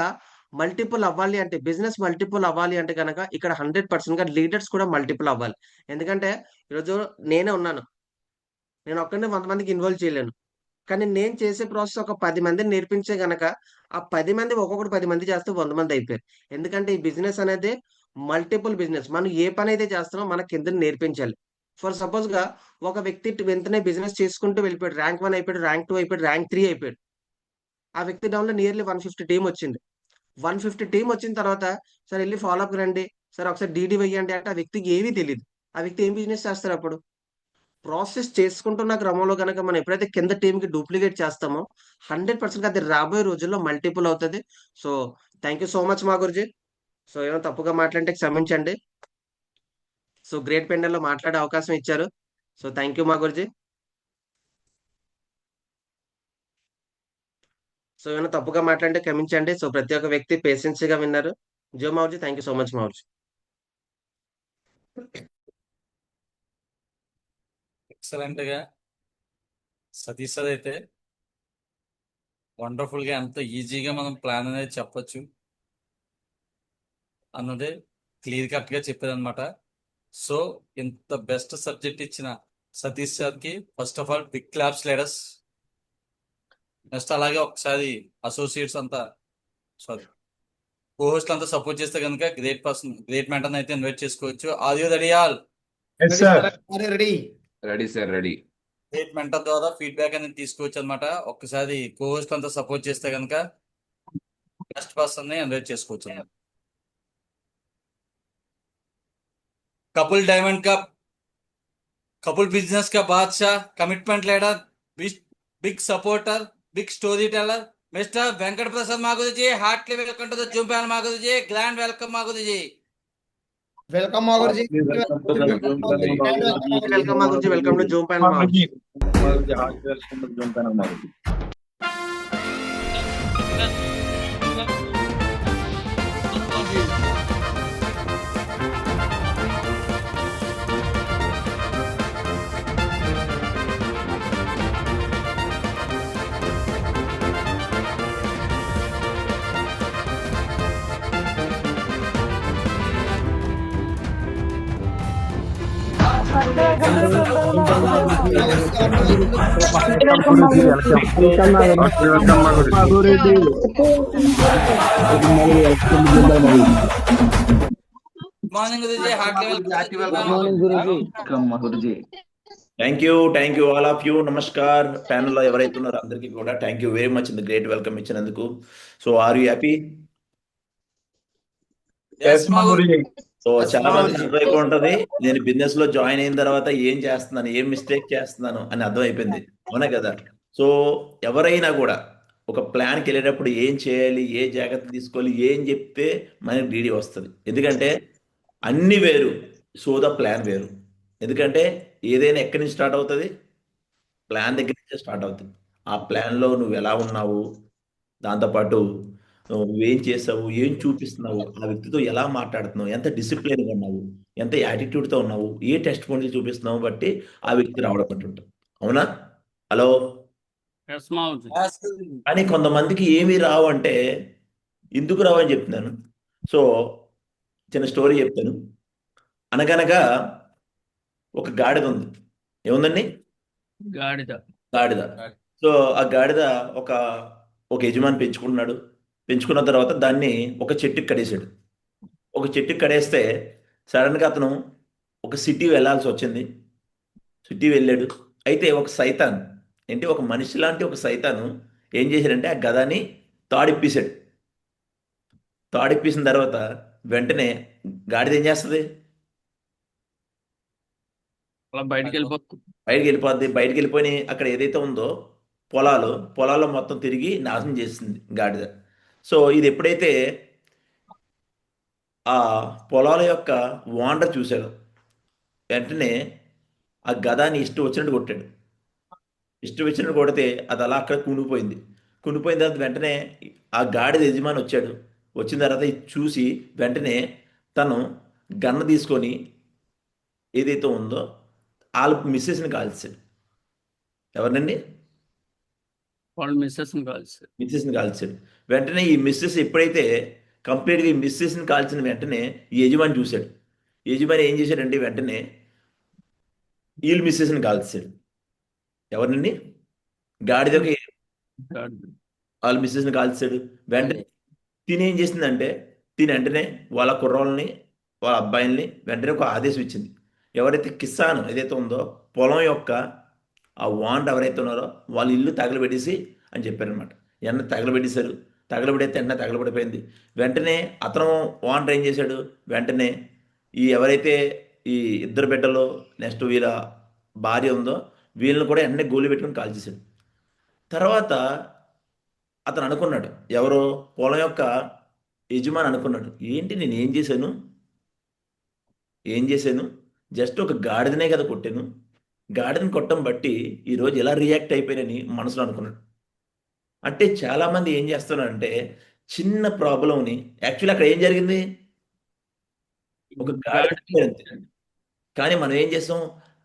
మల్టిపుల్ అవ్వాలి అంటే, బిజినెస్ మల్టిపుల్ అవ్వాలి అంటే గనక ఇక్కడ 100%గా లీడర్స్ కూడా మల్టిపుల్ అవ్వాలి. ఎందుకంటే ఈరోజు నేనే ఉన్నాను. నేను ఒక్కడినే 100 మందికి ఇన్వాల్వ్ చేయలేను. కానీ నేను చేసే ప్రాసెస్ ఒక 10 మందిని నేర్పించే గనక, ఆ 10 మంది ఒక్కొక్కడు 10 మంది చేస్తే 100 మంది అయిపోయారు. ఎందుకంటే ఈ బిజినెస్ అనేది మల్టిపుల్ బిజినెస్. మనం ఏ పనైతే చేస్తున్నామో మన కిందన నేర్పించాలి. ఫర్ సపోజ్‌గా ఒక వ్యక్తి వెంటనే బిజినెస్ చేసుకుంటూ వెళ్ళిపోయాడు. ర్యాంక్ 1 అయిపోయాడు, ర్యాంక్ 2 అయిపోయాడు, ర్యాంక్ 3 అయిపోయాడు. ఆ వ్యక్తి డౌన్‌లో నియర్లీ 150 టీమ్ వచ్చింది. 150 టీమ్ వచ్చిన తర్వాత, "సార్ ఎళ్లి ఫాలో అప్‌కి రండి. సార్ ఒకసారి డీడీ వెయ్యండి" అంటే ఆ వ్యక్తికి ఏమీ తెలీదు. ఆ వ్యక్తి ఏం బిజినెస్ చేస్తాడప్పుడు? ప్రాసెస్ చేసుకుంటున్న క్రమంలో గనక మనం ఎప్పుడైతే కింద టీమ్‌కి డూప్లికేట్ చేస్తామో 100% అది రాబోయే రోజుల్లో మల్టిపుల్ అవుతది. So, thank you so much మా గురూజీ. సో, ఏమైనా తప్పుగా మాట్లాడితే క్షమించండి. సో, గ్రేట్ పెండెల్‌లో మాట్లాడే అవకాశం ఇచ్చారు. సో, థాంక్ యూ మా గురూజీ. సో, ఏమైనా తప్పుగా మాట్లాడితే క్షమించండి. సో, ప్రతి ఒక్క వ్యక్తి పేషెన్స్‌గా విన్నారు. జో మావూజీ. థాంక్ యూ సో మచ్ మావూజీ. ఎక్సలెంట్ గా సతీష్ సార్ అయితే వండర్ఫుల్ గా ఎంత ఈజీగా మనం ప్లాన్ అనేది చెప్పొచ్చు అన్నదే క్లియర్ కట్ గా చెప్పారనమాట. సో ఇంత బెస్ట్ సబ్జెక్ట్ ఇచ్చిన సతీష్ సార్ కి first of all big claps leaders. Next అలాగే ఒకసారి అసోసియేట్స్ అంతా సారీ కోహోస్ట్ అంతా సపోర్ట్ చేస్తే కనుక గ్రేట్ పర్సన్ గ్రేట్ మెంటర్ అయితే ఇన్వైట్ చేసుకోవచ్చు. Are you ready all? Ready sir ready. Great mentor ద్వారా ఫీడ్బ్యాక్ అనేది తీసుకోవచ్చు అనమాట. ఒక్కసారి కోహోస్ట్ అంతా సపోర్ట్ చేస్తే కనుక బెస్ట్ పర్సన్ ని ఇన్వైట్ చేసుకోవచ్చు అన్నమాట. Couple diamond cup couple business का बादशाह commitment leader big supporter big story teller mister Venkat Prasad मागुरी जी heartly welcome to the Zoom panel मागुरी जी ग्रैंड वेलकम मागुरी जी వెల్కమ్ మా గురుజీ. వెల్కమ్ మా Guruji. Welcome to Zoom panel మావూజీ. వెల్కమ్ మా గురించి. Good morning Guru ji heartly welcome. Thank you all of you. నమస్కార్. ప్యానల్లో ఎవరైతే ఉన్నారో అందరికీ కూడా థ్యాంక్ యూ వెరీ మచ్ ఇంత గ్రేట్ వెల్కమ్ ఇచ్చినందుకు. So are you happy? yes मागुरी సో చాలా మంది అర్థమైపో ఉంటది నేను బిజినెస్ లో జాయిన్ అయిన తర్వాత ఏం చేస్తున్నాను, ఏం మిస్టేక్ చేస్తున్నాను అని అర్థమైపోయింది, అవునా కదా? సో ఎవరైనా కూడా ఒక ప్లాన్కి వెళ్ళేటప్పుడు ఏం చేయాలి, ఏ జాగ్రత్త తీసుకోవాలి, ఏం చెప్తే మనకి డీడీ వస్తుంది. ఎందుకంటే అన్ని వేరు, సో ద ప్లాన్ వేరు. ఎందుకంటే ఏదైనా ఎక్కడి నుంచి స్టార్ట్ అవుతుంది? ప్లాన్ దగ్గర నుంచే స్టార్ట్ అవుతుంది. ఆ ప్లాన్లో నువ్వు ఎలా ఉన్నావు, దాంతోపాటు నువ్వేం చేసావు, ఏం చూపిస్తున్నావు, ఆ వ్యక్తితో ఎలా మాట్లాడుతున్నావు, ఎంత డిసిప్లిన్గా ఉన్నావు, ఎంత యాటిట్యూడ్తో ఉన్నావు, ఏ టెస్ట్ పాయింట్లు చూపిస్తున్నావు బట్టి ఆ వ్యక్తి రావడం బట్టి ఉంటుంది, అవునా? హలో. కానీ కొంతమందికి ఏమీ రావు అంటే ఎందుకు రావు అని చెప్తున్నాను. సో చిన్న స్టోరీ చెప్తాను. అనగనగా ఒక గాడిద ఉంది. ఏముందండి? గాడిద. సో ఆ గాడిద ఒక యజమాని పెంచుకున్న తర్వాత దాన్ని ఒక చెట్టుకి కడేశాడు. ఒక చెట్టుకి కడేస్తే సడన్గా అతను ఒక సిటీ వెళ్ళాల్సి వచ్చింది. సిటీ వెళ్ళాడు. అయితే ఒక సైతాన్ ఒక మనిషి లాంటి ఒక సైతాను ఏం చేశాడంటే ఆ గదాని తాడిప్పేశాడు. తాడిప్పేసిన తర్వాత వెంటనే గాడిద ఏం చేస్తుంది? బయటికి వెళ్ళిపోద్ది. బయటికి వెళ్ళిపోయి అక్కడ ఏదైతే ఉందో పొలాల్లో మొత్తం తిరిగి నాశనం చేసింది గాడిద. సో ఇది ఎప్పుడైతే ఆ పొలాల యొక్క ఓనర్ చూశాడు, వెంటనే ఆ గదాన్ని ఇష్టం వచ్చినట్టు కొట్టాడు. ఇష్టం వచ్చినట్టు కొడితే అది అలా అక్కడ కునిపోయిన తర్వాత వెంటనే ఆ గాడిద యజమాని వచ్చాడు. వచ్చిన తర్వాత ఇది చూసి వెంటనే తను గన్న తీసుకొని ఏదైతే ఉందో వాళ్ళ మిస్సెస్ని కాల్చాడు. ఎవరినండి? మిస్సెస్ని కాల్చాడు. వెంటనే ఈ మిస్సెస్ ఎప్పుడైతే కంప్లీట్గా ఈ మిస్సెస్ని కాల్చిన వెంటనే ఈ యజమాని చూశాడు. యజమాని ఏం చేశాడంటే వెంటనే వీళ్ళు మిస్సెస్ని కాల్చాడు. ఎవరినండి? గాడిదకి వాళ్ళ మిస్సెస్ని కాల్చాడు. వెంటనే తినేం చేసిందంటే వెంటనే వాళ్ళ కుర్రోళ్ళని వాళ్ళ అబ్బాయిల్ని వెంటనే ఒక ఆదేశం ఇచ్చింది. ఎవరైతే కిసాన్ ఏదైతే ఉందో పొలం యొక్క ఆ ఓనర్ ఎవరైతే ఉన్నారో వాళ్ళ ఇల్లు తగలబెట్టేసి అని చెప్పారనమాట. వెంటనే తగలబెడితే వెంటనే తగలబడిపోయింది. వెంటనే అతను ఓనర్ ఏం చేశాడు? వెంటనే ఎవరైతే ఈ ఇద్దరు బిడ్డలు నెక్స్ట్ వీళ్ళ భార్య ఉందో వీళ్ళని కూడా వెంటనే గోలు పెట్టుకుని కాల్ చేశాడు. తర్వాత అతను అనుకున్నాడు, ఎవరో పొలం యొక్క యజమాని అనుకున్నాడు, ఏంటి నేను ఏం చేశాను, జస్ట్ ఒక గాడిదనే కదా కొట్టాను, గాడిదని కొట్టం బట్టి ఈరోజు ఎలా రియాక్ట్ అయిపోయానని మనసులో అనుకున్నాడు. అంటే చాలామంది ఏం చేస్తున్నారంటే చిన్న ప్రాబ్లంని, యాక్చువల్లీ అక్కడ ఏం జరిగింది, ఒక గాడిద అంతే. కానీ మనం ఏం చేస్తాం,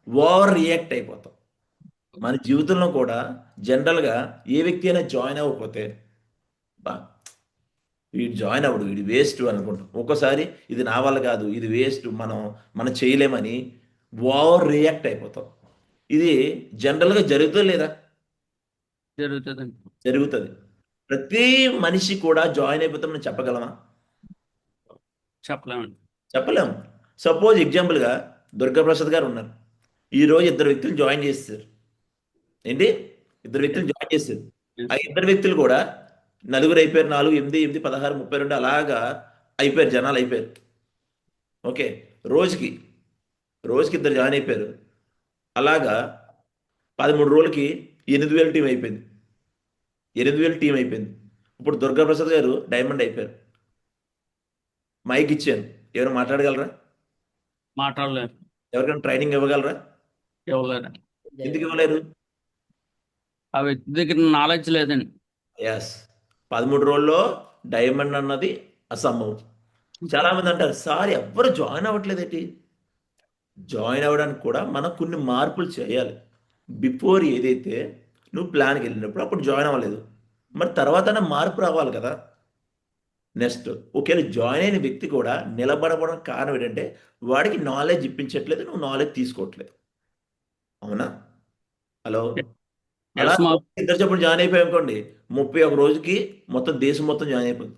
ఓవర్ రియాక్ట్ అయిపోతాం. మన జీవితంలో కూడా జనరల్గా ఏ వ్యక్తి అయినా జాయిన్ అవ్వకపోతే బా వీడు జాయిన్ అవ్వడు, వీడు వేస్ట్ అనుకుంటాం. ఒక్కోసారి ఇది నా వల్ల కాదు, ఇది వేస్ట్, మనం చేయలేమని ఓవర్ రియాక్ట్ అయిపోతాం. ఇది జనరల్గా జరుగుతుందా లేదా? జరుగుతుందండి. జరుగుతుంది. ప్రతి మనిషి కూడా జాయిన్ అయిపోతాం మనం చెప్పగలమా? చెప్పలేమండి. చెప్పలేం. సపోజ్ ఎగ్జాంపుల్గా దుర్గాప్రసాద్ గారు ఉన్నారు, ఈరోజు ఇద్దరు వ్యక్తులు జాయిన్ చేస్తారు. ఏంటి? ఇద్దరు వ్యక్తులు జాయిన్ చేస్తారు. ఆ ఇద్దరు వ్యక్తులు కూడా నలుగురు అయిపోయారు, 4, 8, 8, 16, 32 అలాగా అయిపోయారు, జనాలు అయిపోయారు. ఓకే, రోజుకి ఇద్దరు జాయిన్ అయిపోయారు. అలాగా 13 రోజులకి 8,000 టీం అయిపోయింది. 8,000 టీం అయిపోయింది. ఇప్పుడు దుర్గాప్రసాద్ గారు డైమండ్ అయిపోయారు. మైక్ ఇచ్చాను, ఎవరు మాట్లాడగలరా? మాట్లాడలేరు. ఎవరికైనా ట్రైనింగ్ ఇవ్వగలరా? ఇవ్వలేరు. ఎందుకు ఇవ్వలేరు? ఆ వ్యక్తి దగ్గర నాలెడ్జ్ లేదండి. ఎస్, 13 రోజుల్లో డైమండ్ అన్నది అసంభవం. చాలా మంది అంటారు, సార్ ఎవ్వరు జాయిన్ అవ్వట్లేదేంటి? జాయిన్ అవ్వడానికి కూడా మనం కొన్ని మార్పులు చేయాలి. బిఫోర్ ఏదైతే నువ్వు ప్లాన్కి వెళ్ళినప్పుడు అప్పుడు జాయిన్ అవ్వలేదు, మరి తర్వాత మార్పు రావాలి కదా. నెక్స్ట్, ఒకవేళ జాయిన్ అయిన వ్యక్తి కూడా నిలబడడం కారణం ఏంటంటే వాడికి నాలెడ్జ్ ఇప్పించట్లేదు, నువ్వు నాలెడ్జ్ తీసుకోవట్లేదు. అవునా? హలో? అలా Yes, ma'am. ఇద్దరు చెప్పండి జాయిన్ అయిపోయాం అనుకోండి, 31 రోజుకి మొత్తం దేశం మొత్తం జాయిన్ అయిపోయింది.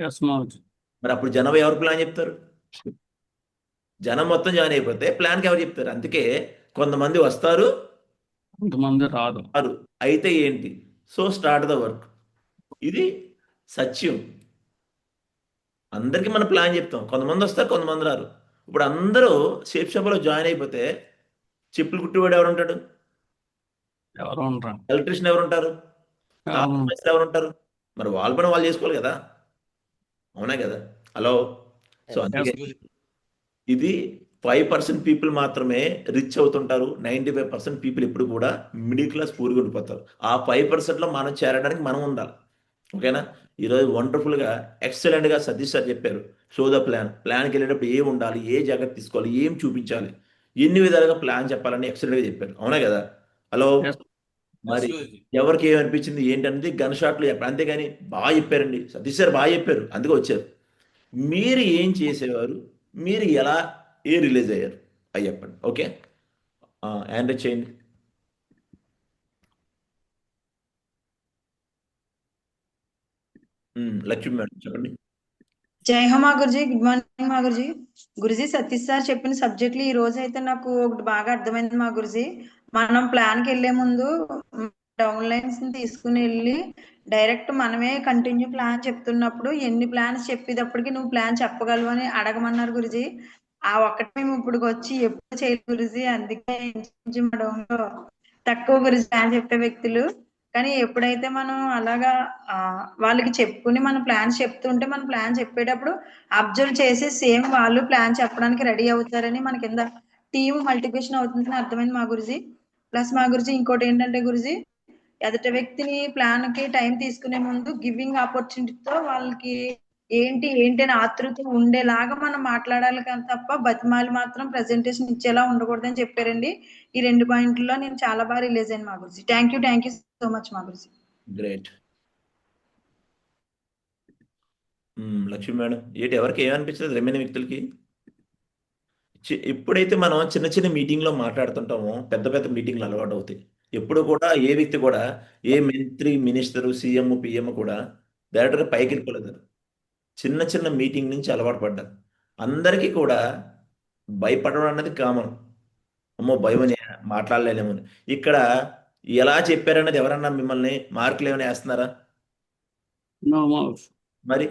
ఎస్ మావచ్చు. మరి అప్పుడు జనం ఎవరు ప్లాన్ చెప్తారు? జనం మొత్తం జాయిన్ అయిపోతే ప్లాన్కి ఎవరు చెప్తారు? అందుకే కొంతమంది వస్తారు, కొంతమంది రాదు. రారు. అయితే ఏంటి? So start the work. ఇది సత్యం. అందరికీ మనం ప్లాన్ చెప్తాం, కొంతమంది వస్తారు, కొంతమంది రారు. ఇప్పుడు అందరూ షేప్ షాప్లో జాయిన్ అయిపోతే చెప్పులు కుట్టువాడు ఎవరు ఉంటాడు? ఎవరు ఉండరు. ఎలక్ట్రీషియన్ ఎవరు ఉంటారు? ఎవరు ఉంటారు? మరి వాళ్ళ పని వాళ్ళు చేసుకోవాలి కదా. అవునా కదా? హలో? సో అందుకే ఇది 5% పీపుల్ మాత్రమే రిచ్ అవుతుంటారు. 95% పీపుల్ ఎప్పుడు కూడా మిడిల్ క్లాస్ పూర్గా ఉండిపోతారు. ఆ 5%లో మనం చేరడానికి మనం ఉండాలి. ఓకేనా? ఈరోజు వండర్ఫుల్గా ఎక్సలెంట్గా సతీష్ సార్ చెప్పారు. షో ద ప్లాన్కి వెళ్ళేటప్పుడు ఏం ఉండాలి, ఏ జాగ్రత్త తీసుకోవాలి, ఏం చూపించాలి, ఎన్ని విధాలుగా ప్లాన్ చెప్పాలని ఎక్సలెంట్గా చెప్పారు. అవునా కదా? హలో? మరి ఎవరికి ఏమనిపించింది ఏంటనేది గన్ షాట్లు చెప్పారు, అంతేగాని బాగా చెప్పారండి సతీష్ సార్, బాగా చెప్పారు, అందుకే వచ్చారు. మీరు ఏం చేసేవారు, మీరు ఎలా రిలీజ్ అయ్యారు అవి చెప్పండి. ఓకే, హ్యాండ్ రైజ్ చేయండి. లక్ష్మి మేడం చెప్పండి. జై హో మా గురుజీ, గుడ్ మార్నింగ్ మా గురుజీ. గురుజీ సతీష్ సార్ చెప్పిన సబ్జెక్టులు ఈ రోజు అయితే నాకు ఒకటి బాగా అర్థమైంది మా గురుజీ. మనం ప్లాన్ కి వెళ్లే ముందు డౌన్ లైన్స్ ని తీసుకుని వెళ్ళి డైరెక్ట్ మనమే కంటిన్యూ ప్లాన్ చెప్తున్నప్పుడు ఎన్ని ప్లాన్స్ చెప్పేటప్పటికి నువ్వు ప్లాన్ చెప్పగలవు అని అడగమన్నారు గురుజీ. ఆ ఒక్కటి మేము ఇప్పుడు వచ్చి ఎప్పుడు చేయలేదు గురుజీ. అందుకే ఇంచుమించు మా డౌన్ లో తక్కువ గురుజీ ప్లాన్ చెప్పే వ్యక్తులు. కానీ ఎప్పుడైతే మనం అలాగా వాళ్ళకి చెప్పుకుని మన ప్లాన్స్ చెప్తుంటే మన ప్లాన్ చెప్పేటప్పుడు అబ్జర్వ్ చేసి సేమ్ వాళ్ళు ప్లాన్ చెప్పడానికి రెడీ అవుతారని మన కింద టీమ్ మల్టిప్లికేషన్ అవుతుందని అర్థమైంది మా గురుజీ. ప్లస్ మా గురుజీ ఇంకోటి ఏంటంటే గురుజీ, ఎదుటి వ్యక్తిని ప్లాన్ కి టైం తీసుకునే ముందు గివింగ్ ఆపర్చునిటీతో వాళ్ళకి ఏంటి అని ఆతృత ఉండేలాగా మనం మాట్లాడాలి కానీ తప్ప బతిమాలి మాత్రం ప్రెజెంటేషన్ ఇచ్చేలా ఉండకూడదని చెప్పారండి. ఈ 2 పాయింట్లలో నేను చాలా బాగా రిలీజ్ అయ్యాను మా Guruji. Thank you so much మా గురుజీ. గ్రేట్. లక్ష్మి మేడం ఏంటి, ఎవరికి ఏమనిపించలేదు రిమైనింగ్ వ్యక్తులకి? ఎప్పుడైతే మనం చిన్న చిన్న మీటింగ్లో మాట్లాడుతుంటామో పెద్ద పెద్ద మీటింగ్లు అలవాటు అవుతాయి. ఎప్పుడు కూడా ఏ వ్యక్తి కూడా, ఏ మంత్రి, మినిస్టరు, సీఎం, పిఎం కూడా డైరెక్ట్గా పైకి వెళ్ళిపోలేదు. చిన్న చిన్న మీటింగ్ నుంచి అలవాటు పడ్డారు. అందరికీ కూడా భయపడడం అన్నది కామన్. అమ్మో భయమని మాట్లాడలేమని. ఇక్కడ ఎలా చెప్పారన్నది ఎవరన్నా మిమ్మల్ని మార్కులు ఏమైనా వేస్తున్నారా? నో మౌస్. మరి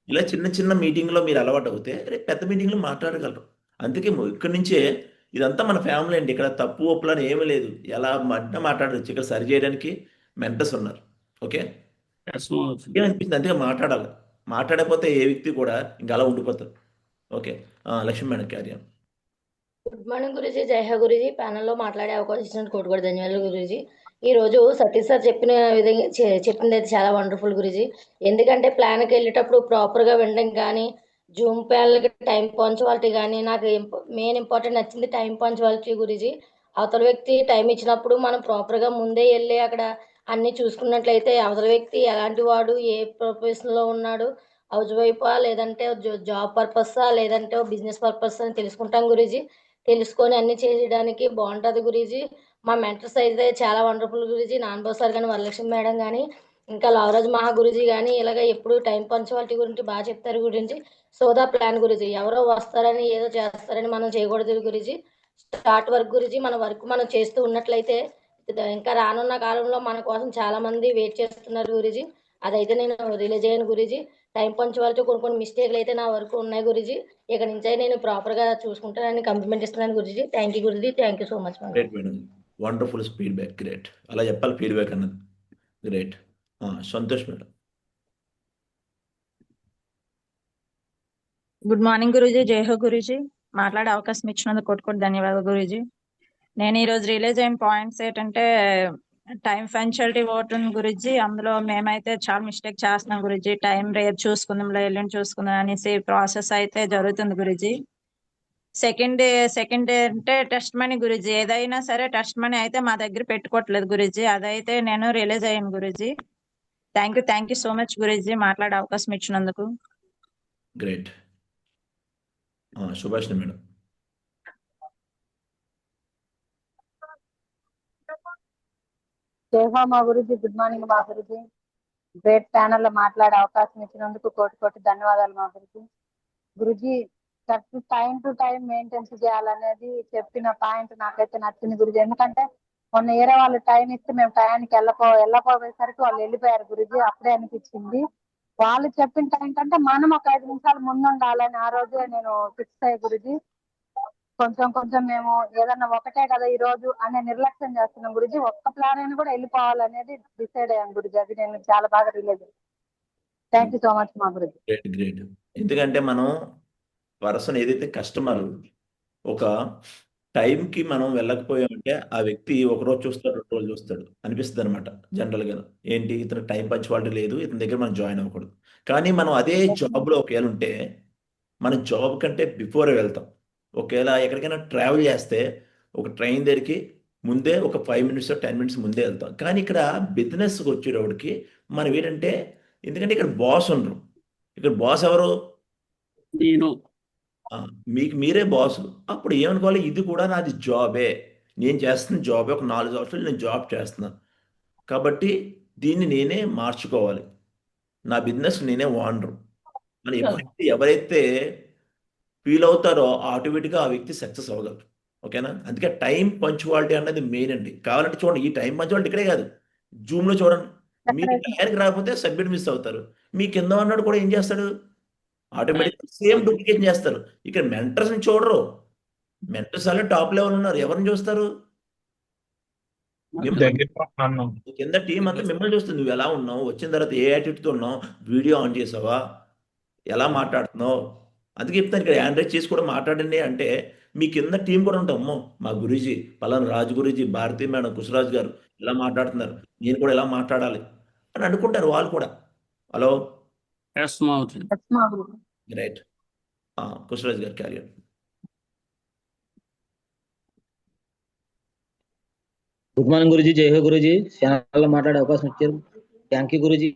ఇలా చిన్న చిన్న మీటింగ్లో మీరు అలవాటు అవుతే రేపు పెద్ద మీటింగ్లో మాట్లాడగలరు. అందుకే ఇక్కడి నుంచే ఇదంతా మన ఫ్యామిలీ అండి. ఇక్కడ తప్పు ఒప్పులని ఏమీ లేదు. ఎలా మాట్లాడచ్చు. ఇక్కడ సరి చేయడానికి మెంటర్స్ ఉన్నారు. ఓకే, ఏమనిపించింది అంతే మాట్లాడాలి. మాట్లాడకపోతే ఏ వ్యక్తి కూడా ఇంకా అలా ఉండిపోతారు. Okay, Lakshmi madam carrier. Good morning Guruji, జై హో గురుజీ. ప్యానెల్లో మాట్లాడే అవకాశం ఇచ్చినందుకు కోటి కోటి ధన్యవాదాలు గురుజీ. ఈ రోజు సతీష్ సార్ చెప్పిన విధంగా చెప్పింది అయితే చాలా వండర్ఫుల్ గురుజీ. ఎందుకంటే ప్లాన్కి వెళ్ళేటప్పుడు ప్రాపర్గా వినడం కానీ, జూమ్ ప్యానల్కి టైం పంచువాలిటీ కానీ, నాకు మెయిన్ ఇంపార్టెంట్ నచ్చింది టైం పంచువాలిటీ గురుజీ. అవతల వ్యక్తి టైం ఇచ్చినప్పుడు మనం ప్రాపర్గా ముందే వెళ్ళి అక్కడ అన్ని చూసుకున్నట్లయితే అవతల వ్యక్తి ఎలాంటి వాడు, ఏ ప్రొఫెషన్లో ఉన్నాడు, హౌస్ వైఫా లేదంటే జాబ్ పర్పసా లేదంటే బిజినెస్ పర్పస్ అని తెలుసుకుంటాం గురూజీ. తెలుసుకొని అన్ని చేయడానికి బాగుంటుంది గురూజీ. మా మెంటర్స్ అయితే చాలా వండర్ఫుల్ గురూజీ. నాన్నబాబు సార్ కానీ, వరలక్ష్మి మేడం కానీ, ఇంకా లావరాజ్ మహా గురూజీ కానీ ఇలాగ ఎప్పుడు టైం పంచువాలిటీ గురించి బాగా చెప్తారు గురించి. సోదా ప్లాన్ గురూజీ. ఎవరో వస్తారని ఏదో చేస్తారని మనం చేయకూడదు గురూజీ. స్టార్ట్ వర్క్ గురించి మన వర్క్ మనం చేస్తూ ఉన్నట్లయితే ఇంకా రానున్న కాలంలో మన కోసం చాలా మంది వెయిట్ చేస్తున్నారు గురూజీ. అదైతే నేను రిలీజ్ అయ్యాను గురూజీ. టైం పంచువాలిటీ కొన్ని మిస్టేక్లు అయితే నా వరకు ఉన్నాయి గురూజీ. ఇక నుంచి నేను ప్రాపర్గా చూసుకుంటానని కంప్లిమెంట్ ఇస్తున్నాను Guruji. Thank you Guruji. Thank you so much great madam, wonderful feedback. Great, అలా చెప్పాలి ఫీడ్బ్యాక్ అన్నది. Great. Santosh madam. Good morning Guruji, జై హో గురూజీ. మాట్లాడే అవకాశం ఇచ్చినందుకు కోటి ధన్యవాదాలు గురూజీ. నేను ఈ రోజు రిలీజ్ అయిన పాయింట్స్ ఏంటంటే టైం పంచువాలిటీ ఓటుంది గురూజీ. అందులో మేమైతే చాలా మిస్టేక్ చేస్తున్నాం గురూజీ. టైం రేపు చూసుకుందాంలే, ఎల్లుండి చూసుకుందాం అనేసి ప్రాసెస్ అయితే జరుగుతుంది గురూజీ. సెకండ్ అంటే టెస్ట్ మనీ గురూజీ. ఏదైనా సరే టెస్ట్ మనీ అయితే మా దగ్గర పెట్టుకోవట్లేదు గురూజీ. అదైతే నేను రిలీజ్ అయ్యాను Guruji. Thank you so much Guruji మాట్లాడే అవకాశం ఇచ్చినందుకు. గ్రేట్. సుభాషిణి మేడం. జై హో మా గురుజీ. గుడ్ మార్నింగ్ మా గురుజీ. గ్రేట్ ప్యానల్ లో మాట్లాడే అవకాశం ఇచ్చినందుకు కోటి కోటి ధన్యవాదాలు మా Guruji. Guruji, time to time maintenance చేయాలనేది చెప్పిన పాయింట్ నాకైతే నచ్చింది గురుజీ. ఎందుకంటే మొన్న ఏరే వాళ్ళు టైం ఇస్తే మేము టైంకి వెళ్ళకపోయేసరికి వాళ్ళు వెళ్ళిపోయారు గురుజీ. అప్పుడే అనిపించింది వాళ్ళు చెప్పిన టైం కంటే మనం ఒక 5 నిమిషాలు ముందు ఉండాలని ఆ రోజే నేను ఫిక్స్ అయ్యి గురుజీ. కొంచెం మేము ఏదన్నా ఒకటే కదా ఈ రోజు అనే నిర్లక్ష్యం చేస్తున్నాం గురుజీ. ఒక్క ప్లాన్ అయినా కూడా వెళ్ళిపోవాలనేది డిసైడ్ అయ్యాను గురుజీ. అది నేను చాలా బాగా రిలేజ్. థ్యాంక్ యూ సో మచ్ మా గురుజీ. Great great. ఎందుకంటే మనం పర్సన్ ఏదైతే కస్టమర్ ఒక టైంకి మనం వెళ్ళకపోయామంటే ఆ వ్యక్తి ఒకరోజు చూస్తాడు, 2 రోజులు చూస్తాడు అనిపిస్తుంది అనమాట జనరల్గా. ఏంటి ఇతను టైం పంచువాలిటీ లేదు, ఇతని దగ్గర మనం జాయిన్ అవ్వకూడదు. కానీ మనం అదే జాబ్లో ఒకవేళ ఉంటే మనం జాబ్ కంటే బిఫోర్ వెళ్తాం. ఒకవేళ ఎక్కడికైనా ట్రావెల్ చేస్తే ఒక ట్రైన్ దగ్గరికి ముందే ఒక 5 మినిట్స్ 10 మినిట్స్ ముందే వెళ్తాం. కానీ ఇక్కడ బిజినెస్కి వచ్చేటప్పటికి మనం ఏంటంటే, ఎందుకంటే ఇక్కడ బాస్ ఉండరు. ఇక్కడ బాస్ ఎవరు? నేను మీకు మీరే బాసు. అప్పుడు ఏమనుకోవాలి, ఇది కూడా నాది జాబే, నేను చేస్తున్న జాబే, ఒక 4 సంవత్సరాలు నేను జాబ్ చేస్తున్నాను కాబట్టి దీన్ని నేనే మార్చుకోవాలి, నా బిజినెస్ నేనే ఓనరు అని ఎవరైతే ఫీల్ అవుతారో ఆటోమేటిక్గా ఆ వ్యక్తి సక్సెస్ అవ్వగలరు. ఓకేనా? అందుకే టైం పంచువాలిటీ అన్నది మెయిన్ అండి. కావాలంటే చూడండి, ఈ టైం పంచువాలిటీ ఇక్కడే కాదు, జూమ్లో చూడండి. మీకు టైంకి రాకపోతే సబ్మిట్ మిస్ అవుతారు. మీ కింద ఉన్నాడు కూడా ఏం చేస్తాడు, ఆటోమేటిక్ సేమ్ డూప్లికేషన్ చేస్తారు. ఇక్కడ మెంటర్స్ని చూడరు. మెంటర్స్ అలా టాప్ లెవెల్ ఉన్నారు, ఎవరిని చూస్తారు? కింద టీం అంతా మిమ్మల్ని చూస్తుంది. నువ్వు ఎలా ఉన్నావు, వచ్చిన తర్వాత ఏ యాటిట్యూడ్తో ఉన్నావు, వీడియో ఆన్ చేసావా, ఎలా మాట్లాడుతున్నావు. అందుకే చెప్తాను, ఇక్కడ ఆండ్రాయిడ్ చేసి కూడా మాట్లాడండి అంటే మీ కింద టీం కూడా ఉంటాం. అమ్మో మా గురూజీ పలానా రాజు గురూజీ, భారతీ మేడం, కుశరాజు గారు ఇలా మాట్లాడుతున్నారు, నేను కూడా ఎలా మాట్లాడాలి అని అనుకుంటారు వాళ్ళు కూడా. Hello, great. కుశరాజు గారు క్యారియర్. గుడ్ మార్నింగ్ గురుజీ, జై హో గురుజీ. ఛానల్లో మాట్లాడే అవకాశం ఇచ్చారు, థ్యాంక్ యూ గురుజీ.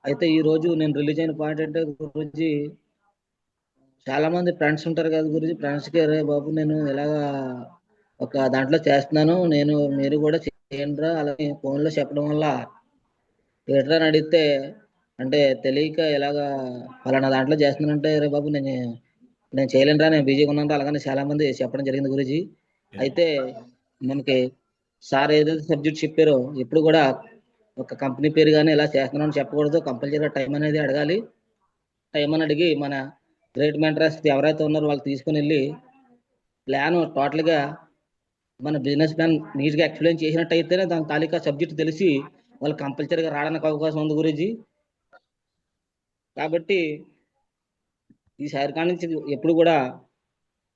అయితే ఈ రోజు నేను రిలీజ్ అయిన పాయింట్ అంటే గురుజీ, చాలా మంది ఫ్రెండ్స్ ఉంటారు కదా గురుజీ, ఫ్రెండ్స్కి అరే బాబు నేను ఇలాగా ఒక దాంట్లో చేస్తున్నాను, మీరు కూడా చేయండిరా అలాగే ఫోన్లో చెప్పడం వల్ల ఏట్రా అని అడిగితే, అంటే తెలియక ఇలాగా పలానా దాంట్లో చేస్తున్నానంటే రే బాబు నేను చేయలేనురా, నేను బిజీగా ఉన్నాను అలాగని చాలా మంది చెప్పడం జరిగింది గురుజీ. అయితే మనకి సార్ ఏదైతే సబ్జెక్ట్ చెప్పారో ఎప్పుడు కూడా ఒక కంపెనీ పేరు కానీ ఇలా చేస్తున్నాను చెప్పకూడదు, కంపల్సరీగా టైం అనేది అడగాలి. టైం అని అడిగి మన గ్రేట్ మెంటర్స్ ఎవరైతే ఉన్నారో వాళ్ళు తీసుకుని వెళ్ళి ప్లాన్ టోటల్గా మన బిజినెస్ ప్లాన్ నీట్గా ఎక్స్ప్లెయిన్ చేసినట్టయితేనే దాని తాలూకా సబ్జెక్ట్ తెలిసి వాళ్ళు కంపల్సరీగా రావడానికి అవకాశం ఉంది గురూజీ. కాబట్టి ఈసారి కాడి నుంచి ఎప్పుడు కూడా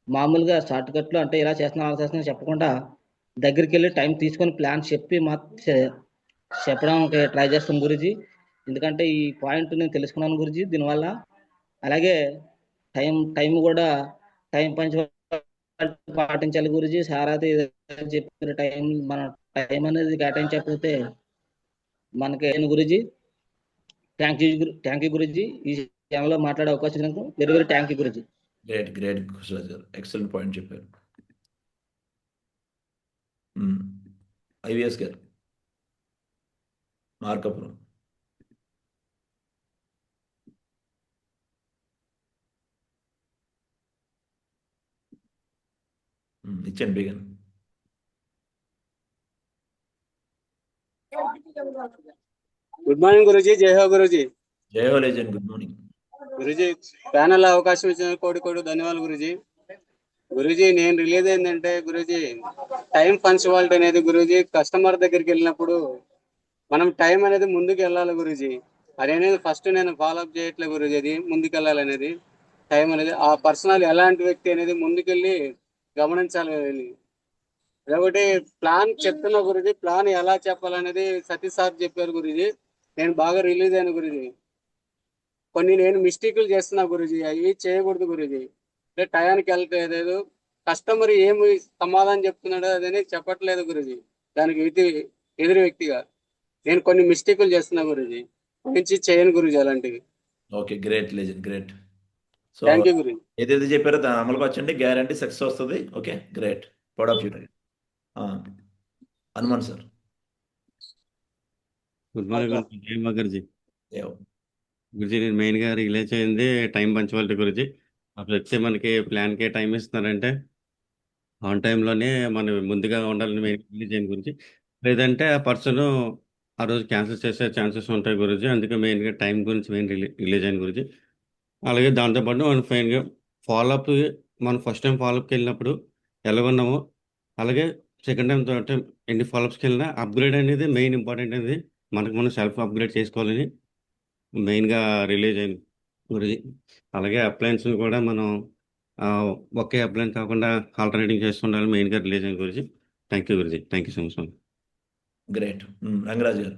మామూలుగా షార్ట్ కట్లో అంటే ఇలా చేస్తున్నా అలా చేస్తున్నా చెప్పకుండా దగ్గరికి వెళ్ళి టైం తీసుకొని ప్లాన్ చెప్పి చెప్పడానికి ట్రై చేస్తాం గురూజీ. ఎందుకంటే ఈ పాయింట్ నేను తెలుసుకున్నాను గురూజీ దీనివల్ల. అలాగే టైం కూడా టైం పాటించాలి గురూజీ. సారాది చెప్పిన టైం మన టైం అనేది కేటాయించకపోతే మనకి గురూజీ. Thank you Guruji. ఈ ఛానల్లో మాట్లాడే అవకాశం ఇచ్చినందుకు very very thank you Guruji. Great Krishnaraju గారు, ఎక్సలెంట్ పాయింట్ చెప్పారు. ఐవిఎస్ గారు, మార్కపురం. ఇచ్చండి బిగన్. Good morning Guruji. జై హో గురూజీ. జై హో legend. Good morning Guruji. Panel అవకాశం ఇచ్చిన కోటి ధన్యవాదాలు గురూజీ. గురూజీ నేను రిలీజ్ ఏంటంటే గురూజీ టైం పంక్చువాలిటీ అనేది గురూజీ కస్టమర్ దగ్గరికి వెళ్ళినప్పుడు మనం టైం అనేది ముందుకు వెళ్ళాలి గురూజీ. అదనేది ఫస్ట్ నేను ఫాలోఅప్ చేయట్లేదు గురూజీ. అది ముందుకు వెళ్ళాలనేది టైం అనేది ఆ పర్సనల్ ఎలాంటి వ్యక్తి అనేది ముందుకెళ్ళి గమనించాలి కదండి. అదొకటి ప్లాన్ చెప్తున్నా గురూజీ. ప్లాన్ ఎలా చెప్పాలనేది సతీష్ సార్ చెప్పారు గురూజీ. నేను బాగా రిలీజ్ అయిన గురూజీ. కొన్ని నేను మిస్టేకులు చేస్తున్నా గురూజీ, అవి చేయకూడదు గురూజీ. అంటే టయానికి వెళ్తలేదు, కస్టమర్ ఏమి సమాధానం చెప్తున్నాడో అదని చెప్పట్లేదు గురూజీ. దానికి ఎదురు వ్యక్తిగా నేను కొన్ని మిస్టేకులు చేస్తున్నా గురూజీ. నుంచి చేయను గురూజీ అలాంటివి. Okay, great legend, great. So thank you Guruji. ఏదైతే చెప్పారో దాన్ని అమలుపరచండి, గ్యారంటీ సక్సెస్ వస్తుంది. Okay, great. Proud of you. Hanuman sir. Good morning జై గురుజీ. గురుజీ నేను మెయిన్గా రిలేజ్ అయింది టైం పంచువాలిటీ గురించి. అప్పుడు వచ్చి మనకి ప్లాన్కే టైం ఇస్తున్నారంటే ఆన్ టైంలోనే మనం ముందుగా ఉండాలని మెయిన్ రిలీజ్ అయిన గురించి. లేదంటే ఆ పర్సన్ ఆ రోజు క్యాన్సిల్ చేసే ఛాన్సెస్ ఉంటాయి గురించి. అందుకే మెయిన్గా టైం గురించి రిలీజ్ అయిన గురించి. అలాగే దాంతోపాటు మనం ఫైన్గా ఫాలోఅప్, మనం ఫస్ట్ టైం ఫాలోఅప్కి వెళ్ళినప్పుడు ఎలా ఉన్నామో అలాగే సెకండ్ టైం థర్డ్ టైం ఎన్ని ఫాలోఅప్స్కి వెళ్ళినా అప్గ్రేడ్ అనేది మెయిన్ ఇంపార్టెంట్ అనేది. మనకు మనం సెల్ఫ్ అప్గ్రేడ్ చేసుకోవాలని మెయిన్గా రిలీజ్ అయింది గురించి. అలాగే అప్లయన్స్ని కూడా మనం ఒకే అప్లయన్స్ కాకుండా ఆల్టర్నేటింగ్ చేస్తుండాలి మెయిన్గా రిలీజ్ అయిన గురించి. Thank you Guruji. Thank you so much. Great. Rangaraju గారు.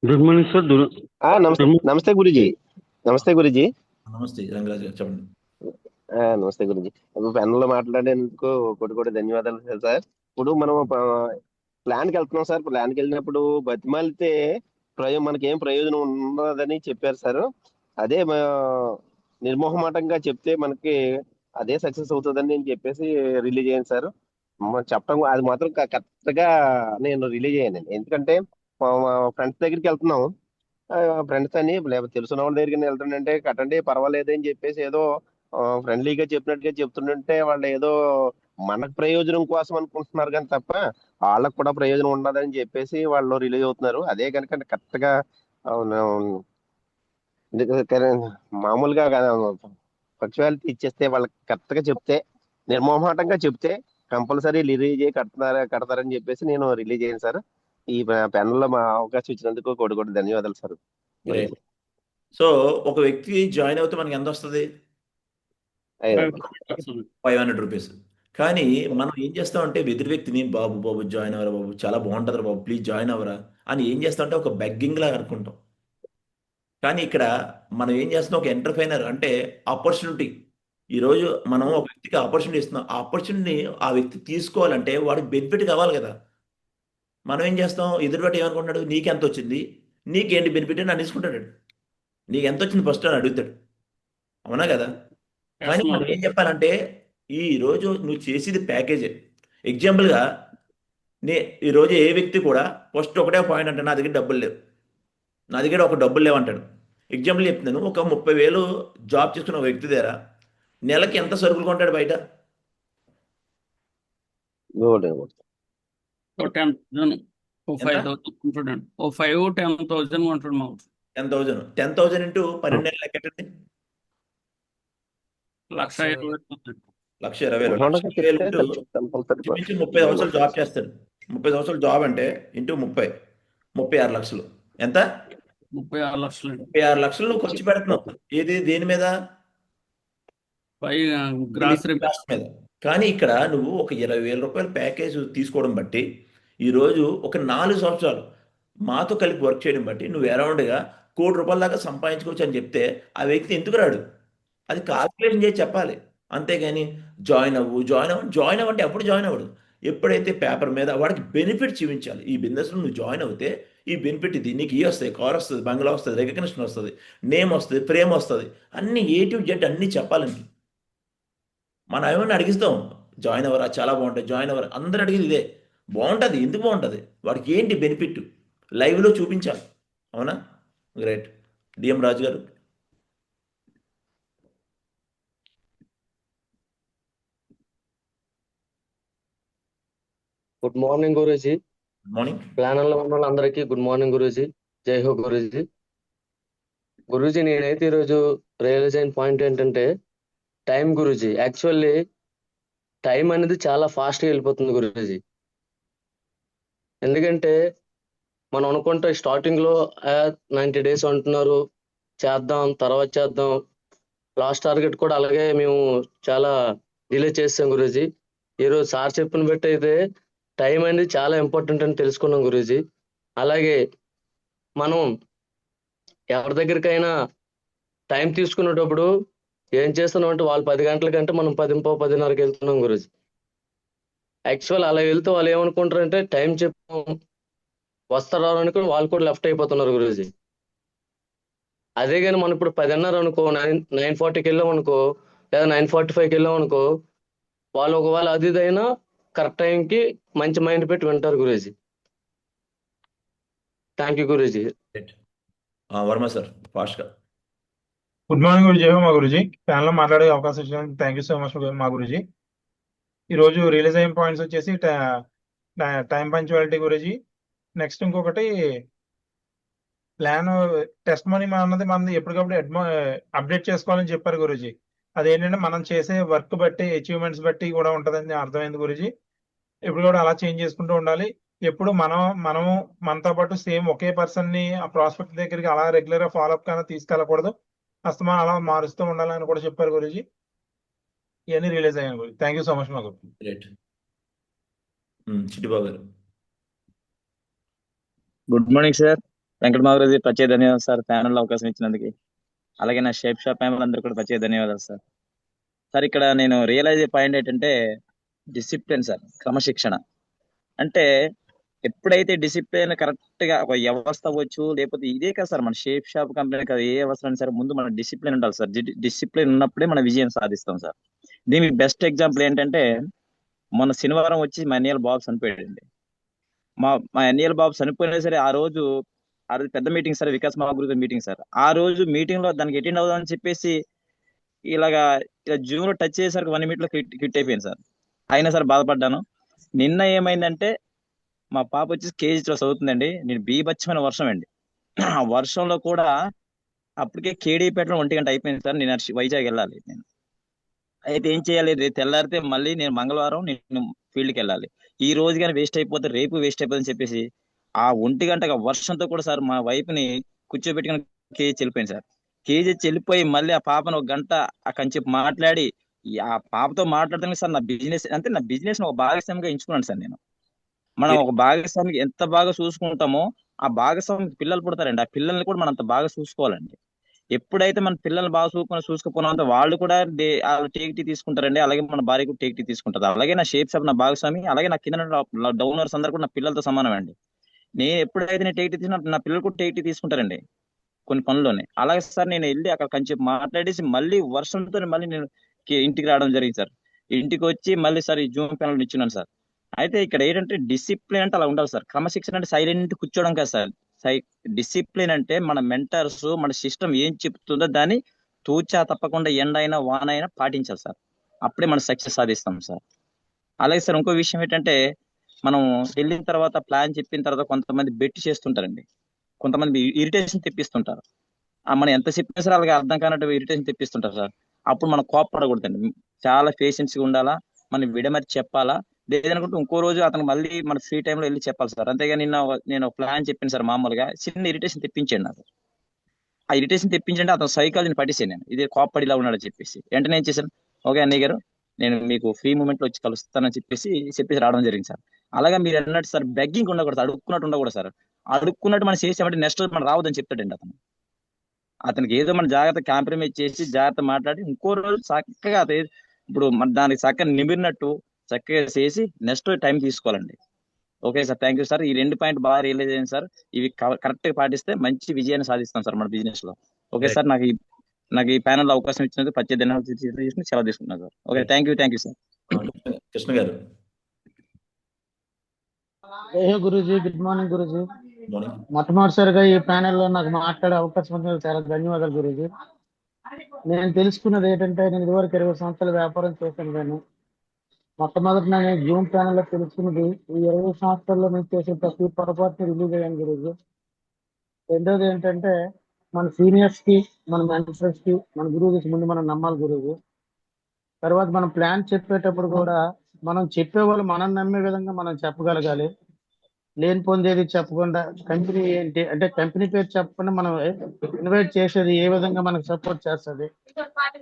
Good morning sir. నమస్తే గురుజీ. నమస్తే గురుజీ. నమస్తే రంగరాజు గారు, చెప్పండి. నమస్తే గురుజీ. పెన్లో మాట్లాడేందుకు కోటి ధన్యవాదాలు సార్. ఇప్పుడు మనం ప్లాన్కి వెళ్తున్నాం సార్. ప్లాన్కి వెళ్ళినప్పుడు బతిమాలితే మనకి ఏం ప్రయోజనం ఉండదని చెప్పారు సార్. అదే నిర్మోహమాటంగా చెప్తే మనకి అదే సక్సెస్ అవుతుందని నేను చెప్పేసి రిలీజ్ అయ్యాను సార్. చెప్పడం అది మాత్రం కరెక్ట్గా నేను రిలీజ్ అయ్యాను. ఎందుకంటే మా ఫ్రెండ్స్ దగ్గరికి వెళ్తున్నాం. ఫ్రెండ్స్ అని లేకపోతే తెలుసున్న వాళ్ళ దగ్గరికి వెళ్తుంటే కట్టండి పర్వాలేదు అని చెప్పేసి ఏదో ఫ్రెండ్లీగా చెప్పినట్టుగా చెప్తుంటే వాళ్ళు ఏదో మనకు ప్రయోజనం కోసం అనుకుంటున్నారు కానీ తప్ప వాళ్ళకు కూడా ప్రయోజనం ఉండదని చెప్పేసి వాళ్ళు రిలీజ్ అవుతున్నారు. అదే కనుక కరెక్ట్గా మామూలుగా పక్చువాలిటీ ఇచ్చేస్తే వాళ్ళకి కరెక్ట్గా చెప్తే, నిర్మోహమాటంగా చెప్తే కంపల్సరీ రిలీజ్ కడతారని చెప్పేసి నేను రిలీజ్ అయ్యాను సార్. ఈ ప్యానల్లో మా అవకాశం ఇచ్చినందుకు కోటి ధన్యవాదాలు సార్. సో ఒక వ్యక్తి జాయిన్ అవుతే మనకి ఎంత వస్తుంది? 500 రూపీస్. కానీ మనం ఏం చేస్తామంటే ఎదురు వ్యక్తిని బాబు జాయిన్ అవ్వరా బాబు, చాలా బాగుంటుంది బాబు, ప్లీజ్ జాయిన్ అవ్వరా అని ఏం చేస్తామంటే ఒక బెగ్గింగ్ లాగా అనుకుంటాం. కానీ ఇక్కడ మనం ఏం చేస్తున్నాం, ఒక ఎంటర్ప్రైనర్ అంటే ఆపర్చునిటీ. ఈరోజు మనం ఒక వ్యక్తికి ఆపర్చునిటీ ఇస్తున్నాం. ఆ ఆపర్చునిటీని ఆ వ్యక్తి తీసుకోవాలంటే వాడికి బెనిఫిట్ కావాలి కదా. మనం ఏం చేస్తాం, ఎదురుబట్టి ఏమనుకుంటాడు, నీకెంత వచ్చింది, నీకేంటి బెనిఫిట్ అని తీసుకుంటాడు. నీకు ఎంత వచ్చింది ఫస్ట్ అని అడుగుతాడు, అవునా కదా? కానీ మనం ఏం చెప్పాలంటే ఈరోజు నువ్వు చేసేది ప్యాకేజే. ఎగ్జాంపుల్గా ఈరోజు ఏ వ్యక్తి కూడా ఫస్ట్ ఒకటే పాయింట్ అంటే నా దగ్గర డబ్బులు లేవు, నా దగ్గర ఒక డబ్బులు లేవంటాడు. ఎగ్జాంపుల్ చెప్తున్నాను, ఒక 30,000 జాబ్ చేసుకున్న ఒక వ్యక్తి దగ్గర నెలకి ఎంత సరుకులు కొంటాడు బయట? 10,000 ఇంటూ 12 నెలలు లెక్కటండి. ₹1,20,000. 1,20,000 ఓనర్గా 1,20,000 చెప్తే ఇంటూ కంపల్సరీ ఇంచుమించు 30 సంవత్సరాలు జాబ్ చేస్తాడు. 30 సంవత్సరాలు జాబ్ అంటే ఇంటూ 30 36 లక్షలు. ఎంత? 36 లక్షలు. 36 లక్షలు నువ్వు ఖర్చు పెడుతున్నావు. ఏది దేని మీద? గ్రాసరీ కాస్ట్ మీద. కానీ ఇక్కడ నువ్వు ఒక 20,000 రూపాయల ప్యాకేజ్ తీసుకోవడం బట్టి ఈరోజు ఒక 4 సంవత్సరాలు మాతో కలిపి వర్క్ చేయడం బట్టి నువ్వు అరౌండ్గా ₹1,00,00,000 దాకా సంపాదించుకోవచ్చు అని చెప్తే ఆ వ్యక్తి ఎందుకు రాడు? అది కాల్కులేషన్ చేసి చెప్పాలి. అంతేగాని జాయిన్ అవ్వంటే ఎప్పుడు జాయిన్ అవ్వడు. ఎప్పుడైతే పేపర్ మీద వాడికి బెనిఫిట్ చూపించాలి. ఈ బిజినెస్లో నువ్వు జాయిన్ అవుతే ఈ బెనిఫిట్ ఇది, నీకు వస్తాయి, కార్ వస్తుంది, బంగ్లా వస్తుంది, రికగ్నిషన్ వస్తుంది, నేమ్ వస్తుంది, ఫ్రేమ్ వస్తుంది, అన్ని A to Z అన్నీ చెప్పాలండి. మనం ఏమన్నా అడిగిస్తాం, జాయిన్ అవ్వరా, చాలా బాగుంటుంది, జాయిన్ అవ్వరా, అందరు అడిగేది ఇదే. బాగుంటుంది, ఎందుకు బాగుంటుంది, వాడికి ఏంటి బెనిఫిట్ లైవ్లో చూపించాలి. అవునా? గ్రేట్. డిఎం రాజు గారు. Good morning Guruji. Good morning. ప్లానర్లో ఉన్న వాళ్ళందరికీ గుడ్ మార్నింగ్ గురూజీ. జై హో గురూజీ. గురూజీ నేనైతే ఈరోజు రియలైజ్ అయిన పాయింట్ ఏంటంటే టైం గురూజీ. యాక్చువల్లీ టైం అనేది చాలా ఫాస్ట్గా వెళ్ళిపోతుంది గురూజీ. ఎందుకంటే మనం అనుకుంటే స్టార్టింగ్లో 90 days అంటున్నారు, చేద్దాం తర్వాత చేద్దాం. లాస్ట్ టార్గెట్ కూడా అలాగే మేము చాలా డిలే చేస్తాం గురూజీ. ఈరోజు సార్ చెప్పిన బట్టి అయితే టైం అనేది చాలా ఇంపార్టెంట్ అని తెలుసుకున్నాం గురూజీ. అలాగే మనం ఎవరి దగ్గరికైనా టైం తీసుకునేటప్పుడు ఏం చేస్తున్నాం అంటే వాళ్ళు 10 గంటల కంటే మనం 10:15, 10:30కి వెళ్తున్నాం గురూజీ. యాక్చువల్ అలా వెళ్తే వాళ్ళు ఏమనుకుంటారంటే టైం చెప్పాం వస్తారా అనుకుని వాళ్ళు కూడా లెఫ్ట్ అయిపోతున్నారు గురూజీ. అదే కానీ మనం ఇప్పుడు 10:30 అనుకో, 9:40కి వెళ్ళాం అనుకో, లేదా 9:45కి వెళ్ళాం అనుకో, వాళ్ళు ఒకవేళ అది ఇదైనా కరెక్ట్ టైంకి మంచి మైండ్ పెట్టి వింటారు Guruji. Thank you Guruji. Varma sir ఫాస్ట్గా. Good morning Guruji. మా గురూజీ ప్యానల్లో మాట్లాడే అవకాశం ఇచ్చినందుకు థ్యాంక్ యూ సో మచ్ మా గురూజీ. ఈరోజు రిలీజ్ అయిన పాయింట్స్ వచ్చేసి టైం పంచువాలిటీ గురూజీ. నెక్స్ట్ ఇంకొకటి ప్లాన్ టెస్ట్ మనీ అన్నది మనది ఎప్పటికప్పుడు అప్డేట్ చేసుకోవాలని చెప్పారు గురూజీ. అదేంటంటే మనం చేసే వర్క్ బట్టి అచీవ్మెంట్స్ బట్టి కూడా ఉంటుందని అర్థమైంది గురూజీ. ఇప్పుడు కూడా అలా చేంజ్ చేసుకుంటూ ఉండాలి. ఎప్పుడు మనము మనతో పాటు సేమ్ ఒకే పర్సన్ని ఆ ప్రాస్పెక్ట్ దగ్గరికి అలా రెగ్యులర్ గా ఫాలోఅప్ కానీ తీసుకెళ్ళకూడదు. అస్తమా అలా మారుస్తూ ఉండాలని కూడా చెప్పారు గురూజీ. ఇవన్నీ రిలీజ్ అయ్యాను Guruji. Thank you so much మా గురూజీ. గ్రేట్. చిట్టిబాబు గారు. Good morning sir. వెంకట మాగురూజీ ప్రత్యేక ధన్యవాదాలు సార్ ప్యానల్ అవకాశం ఇచ్చినందుకు. అలాగే నా షేప్ షాప్ ప్యానల్ అందరూ కూడా ప్రత్యేక ధన్యవాదాలు సార్. సార్ ఇక్కడ నేను రియలైజ్ అయ్యే పాయింట్ ఏంటంటే డిసిప్లిన్ సార్, క్రమశిక్షణ. అంటే ఎప్పుడైతే డిసిప్లిన్ కరెక్ట్ గా ఒక వ్యవస్థ అవ్వచ్చు, లేకపోతే ఇదే కదా సార్ మన షేప్ షాప్ కంపెనీ కదా, ఏ వ్యవస్థ సరే ముందు మన డిసిప్లిన్ ఉండాలి సార్. డిసిప్లిన్ ఉన్నప్పుడే మన విజయం సాధిస్తాం సార్. దీనికి బెస్ట్ ఎగ్జాంపుల్ ఏంటంటే మొన్న శనివారం వచ్చి మా ఎన్నియల్ బాబు చనిపోయాడండి. మా ఎన్నియల్ బాబు చనిపోయినా సరే ఆ రోజు పెద్ద మీటింగ్ సార్, వికాస్ మహాగురు మీటింగ్ సార్. ఆ రోజు మీటింగ్ లో దానికి అటెండ్ అవుదామని చెప్పేసి ఇలా జూమ్ లో టచ్ చేసేసరికి 1 minute లో క్విట్ అయిపోయింది సార్. అయినా సార్ బాధపడ్డాను. నిన్న ఏమైందంటే మా పాప వచ్చి KG చదువుతుందండి. నేను బీభత్సమైన వర్షం అండి. ఆ వర్షంలో కూడా అప్పటికే కేడీపేటలో 1 గంట అయిపోయింది సార్. నేను వైజాగ్ వెళ్ళాలి. నేను అయితే ఏం చేయాలి, రేపు తెల్లారితే మళ్ళీ నేను మంగళవారం నేను ఫీల్డ్కి వెళ్ళాలి. ఈ రోజు కానీ వేస్ట్ అయిపోతే రేపు వేస్ట్ అయిపోతుందని చెప్పేసి ఆ 1 గంటగా వర్షంతో కూడా సార్ మా వైపుని కూర్చోబెట్టుకుని కేజీ వెళ్ళిపోయింది సార్. కేజీ వెళ్ళిపోయి మళ్ళీ ఆ పాపను 1 గంట అక్కడి చెప్పి మాట్లాడి ఆ పాపతో మాట్లాడుతాను సార్. నా బిజినెస్ ఒక భాగస్వామిగా ఎంచుకున్నాను సార్ నేను. మనం ఒక భాగస్వామికి ఎంత బాగా చూసుకుంటామో ఆ భాగస్వామికి పిల్లలు పుడతారండి. ఆ పిల్లల్ని కూడా మనం అంత బాగా చూసుకోవాలండి. ఎప్పుడైతే మన పిల్లల్ని బాగా చూసుకుపోయినంత వాళ్ళు కూడా టేక్ టీ తీసుకుంటారండి. అలాగే మన భార్య కూడా టేక్ టీ తీసుకుంటారు. అలాగే నా షేప్ షాప్ నా భాగస్వామి, అలాగే నా కింద డౌనర్స్ అందరు కూడా నా పిల్లలతో సమానం అండి. నేను ఎప్పుడైతే నేను టేక్ టీ తీసుకున్నా నా పిల్లలు కూడా టేక్ టీ తీసుకుంటారండి కొన్ని పనుల్లోనే. అలాగే సార్ నేను వెళ్ళి అక్కడ కొంచెం మాట్లాడేసి మళ్ళీ వర్షంతో మళ్ళీ నేను ఇంటికి రావడం జరిగింది సార్. ఇంటికి వచ్చి మళ్ళీ సార్ ఈ జూమ్ ప్యానల్ ఇచ్చున్నాను సార్. అయితే ఇక్కడ ఏంటంటే డిసిప్లిన్ అంటే అలా ఉండాలి సార్. క్రమశిక్షణ అంటే సైలెంట్ కూర్చోవడం కాదు సార్. డిసిప్లిన్ అంటే మన మెంటర్స్ మన సిస్టమ్ ఏం చెప్తుందో దాన్ని తూచా తప్పకుండా ఎండైనా వానైనా పాటించాలి సార్. అప్పుడే మనం సక్సెస్ సాధిస్తాం సార్. అలాగే సార్ ఇంకో విషయం ఏంటంటే మనం వెళ్ళిన తర్వాత ప్లాన్ చెప్పిన తర్వాత కొంతమంది బెట్ చేస్తుంటారండి. కొంతమంది ఇరిటేషన్ తెప్పిస్తుంటారు. మనం ఎంత చెప్పినా సార్ అలాగే అర్థం కానట్టు ఇరిటేషన్ తెప్పిస్తుంటారు సార్. అప్పుడు మనం కోప్పడకూడదండి. చాలా పేషెన్స్గా ఉండాలా, మనం విడమరి చెప్పాలా. లేదనుకుంటే ఇంకో రోజు అతను మళ్ళీ మన ఫ్రీ టైంలో వెళ్ళి చెప్పాలి సార్. అంతేగాని నేను ప్లాన్ చెప్పాను సార్, మామూలుగా చిన్న ఇరిటేషన్ తెప్పించాను నాకు. ఆ ఇరిటేషన్ తెప్పించండి అతను సైకాలజీని పట్టించాను నేను, ఇది కోప్పడిలా ఉన్నాడని చెప్పేసి. వెంటనే ఏం చేశాను, ఓకే అన్నయ్య గారు నేను మీకు ఫ్రీ మూమెంట్లో వచ్చి కలుస్తానని చెప్పేసి రావడం జరిగింది సార్. అలాగా మీరు అన్నట్టు సార్, బెగ్గింగ్ ఉండకూడదు, అడుక్కున్నట్టు ఉండకూడదు సార్. అడుక్కున్నట్టు మనం చేసామంటే నెక్స్ట్ మనం రావద్దని చెప్తాడండి అతను. అతనికి ఏదో మనం జాగ్రత్త కాంప్రమైజ్ చేసి జాగ్రత్త మాట్లాడి ఇంకో రోజు చక్కగా ఇప్పుడు మన దానికి చక్కగా నిమిరినట్టు చక్కగా చేసి నెక్స్ట్ టైం తీసుకోవాలండి. Okay sir, thank you sir. ఈ 2 పాయింట్ బాగా రియలైజ్ అయ్యింది సార్. ఇవి కరెక్ట్ గా పాటిస్తే మంచి విజయాన్ని సాధిస్తాం సార్ మన బిజినెస్ లో. ఓకే సార్, నాకు ఈ ప్యానల్ లో అవకాశం ఇచ్చినందుకు ప్రత్యేక ధన్యవాదాలు సెలవు తీసుకుంటున్నాను sir. Okay, thank you sir. Krishna గారు. జై Guruji, good morning Guruji. Morning. మొట్టమొదటిసారిగా ఈ ప్యానెల్ లో నాకు మాట్లాడే అవకాశం ఉంది, చాలా ధన్యవాదాలు గురుజీ. నేను తెలుసుకున్నది ఏంటంటే, నేను ఇదివరకు 20 సంవత్సరాల వ్యాపారం చేశాను. కానీ మొట్టమొదటి నేను జూమ్ ప్యానెల్ లో తెలుసుకున్నది, ఈ 20 సంవత్సరాల్లో నేను చేసే ప్రతి పొరపాటుని రిలీజ్ అయ్యాను గురుజీ. రెండోది ఏంటంటే, మన సీనియర్స్ కి, మన మెంటర్స్ కి, మన గురువుకి ముందు మనం నమ్మాలి గురుజీ. తర్వాత మనం ప్లాన్ చెప్పేటప్పుడు కూడా మనం చెప్పేవాళ్ళు మనం నమ్మే విధంగా మనం చెప్పగలగాలి. లేని పొందేది చెప్పకుండా, కంపెనీ ఏంటి అంటే కంపెనీ పేరు చెప్పకుండా మనం ఇన్వైట్ చేసేది ఏ విధంగా మనకు సపోర్ట్ చేస్తుంది,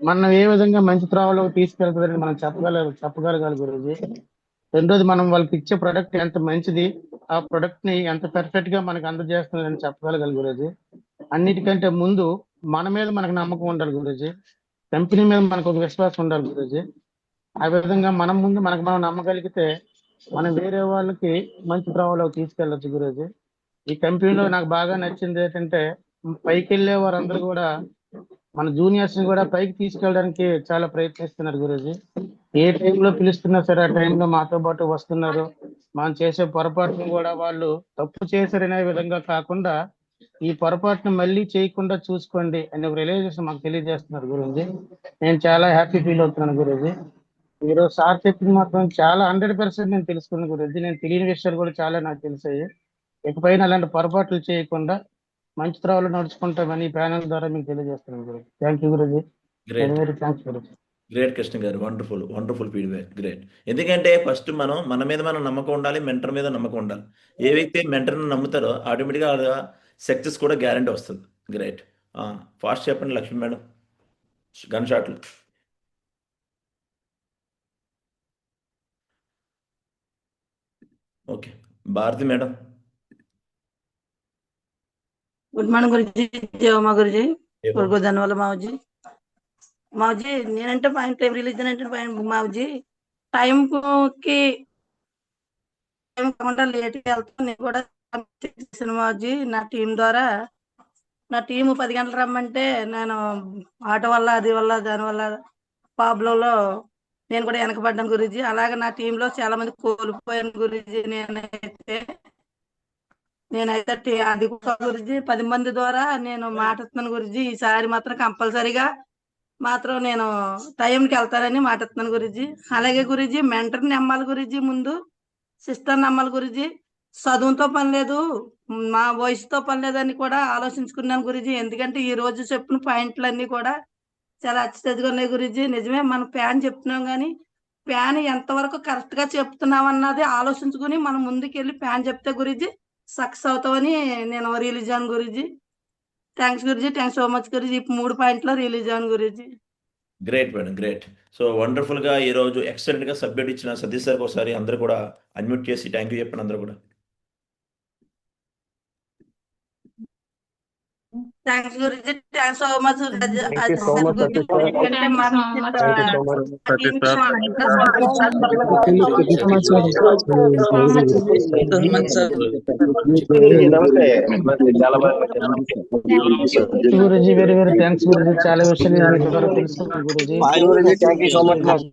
మనం ఏ విధంగా మంచి త్రావలో తీసుకెళ్తుందని మనం చెప్పగలగాలి గురుజీ. రెండోది, మనం వాళ్ళకి ఇచ్చే ప్రొడక్ట్ ఎంత మంచిది, ఆ ప్రొడక్ట్ ని ఎంత పర్ఫెక్ట్ గా మనకు అందజేస్తుందని చెప్పగలగాలి గురుజీ. అన్నిటికంటే ముందు మన మీద మనకు నమ్మకం ఉండాలి గురుజీ. కంపెనీ మీద మనకు ఒక విశ్వాసం ఉండాలి గురుజీ. ఆ విధంగా మనం ముందు మనకు మనం నమ్మగలిగితే మనం వేరే వాళ్ళకి మంచి త్రావలో తీసుకెళ్ళచ్చు గురుజీ. ఈ కంపెనీలో నాకు బాగా నచ్చింది ఏంటంటే, పైకి వెళ్ళే వారందరూ కూడా మన జూనియర్స్ ని కూడా పైకి తీసుకెళ్ళడానికి చాలా ప్రయత్నిస్తున్నారు గురుజీ. ఏ టైంలో పిలుస్తున్నా సరే ఆ టైంలో మాతో పాటు వస్తున్నారు. మనం చేసే పొరపాటును కూడా వాళ్ళు తప్పు చేశారనే విధంగా కాకుండా, ఈ పొరపాటును మళ్ళీ చేయకుండా చూసుకోండి అనే ఒక రియలైజేషన్ మాకు తెలియజేస్తున్నారు గురుజీ. నేను చాలా హ్యాపీ ఫీల్ అవుతున్నాను గురుజీ. ఈరోజు సార్ చెప్పింది మాత్రం చాలా 100% నేను తెలుసుకున్నాను గురుజీ. నేను తెలియని విషయాలు కూడా చాలా నాకు తెలిసాయి. ఇకపైన అలాంటి పొరపాట్లు చేయకుండా మంచి త్రావలో నడుచుకుంటామని ఈ ప్యానల్ ద్వారా మీకు తెలియజేస్తున్నాను Guruji. Thank you Guruji. Very thanks Guruji. Great Krishna గారు, వండర్ఫుల్ ఫీడ్బ్యాక్, గ్రేట్. ఎందుకంటే ఫస్ట్ మన మీద మనం నమ్మకం ఉండాలి, మెంటర్ మీద నమ్మకం ఉండాలి. ఏ వ్యక్తి మెంటర్ని నమ్ముతారో ఆటోమేటిక్గా సక్సెస్ కూడా గ్యారంటీ వస్తుంది. గ్రేట్. ఫాస్ట్ చెప్పండి లక్ష్మి మేడం, గన్ షాట్లు. Okay, Bharati madam. Good morning Guruji, జయమా గురుజీ. ధన్యవాదాలు మావుజీ. మావుజీ, నేనంటే పాయింట్ టైం రిలీజ్ అంటే పాయింట్ మావుజీ, టైంకి కాకుండా లేట్గా వెళ్తాను. నేను కూడా మావుజీ నా టీం ద్వారా, నా టీం 10 గంటలు రమ్మంటే నేను ఆటో వల్ల అది వల్ల దానివల్ల ప్రాబ్లంలో నేను కూడా వెనకబడ్డాను గురుజీ. అలాగే నా టీంలో చాలా మంది కోల్పోయాను గురుజీ. నేనైతే అది గురుజీ 10 మంది ద్వారా నేను మాట్లాడుతున్నాను గురుజీ. ఈసారి మాత్రం కంపల్సరీగా మాత్రం నేను టైంకి వెళ్తానని మాట్లాడుతున్నాను గురుజీ. అలాగే గురుజీ, మెంటర్ని నమ్మాలి గురుజీ, ముందు సిస్టర్ నమ్మాలి గురుజీ. చదువుతో పని లేదు, మా వయసుతో పని లేదని కూడా ఆలోచించుకున్నాను గురుజీ. ఎందుకంటే ఈ రోజు చెప్పిన పాయింట్లన్నీ కూడా చాలా అచ్చగా ఉన్నాయి గురుజీ. నిజమే, మనం ప్యాన్ చెప్తున్నాం కానీ ప్యాన్ ఎంతవరకు కరెక్ట్ గా చెప్తున్నాం అన్నది ఆలోచించుకుని మనం ముందుకెళ్ళి ప్యాన్ చెప్తే గురుజీ సక్సెస్ అవుతామని నేను రిలీజ్ అయ్యాను Guruji. Thanks Guruji, thanks so much Guruji. 3 పాయింట్లో రిలీజ్ అయ్యాను Guruji. Great madam, great. So వండర్ఫుల్గా ఈరోజు ఎక్సలెంట్గా సబ్జెక్ట్ ఇచ్చిన సతీష్ సార్కి ఒకసారి అందరూ కూడా అన్మ్యూట్ చేసి థ్యాంక్ యూ చెప్పండి అందరూ కూడా. Thanks Guruji, thanks so much. చాలా బాగా గురుజీ, వెరీ థ్యాంక్స్ గురుజీ. చాలా విషయాలు తెలుసుకున్నాను Guruji. Thank you so much.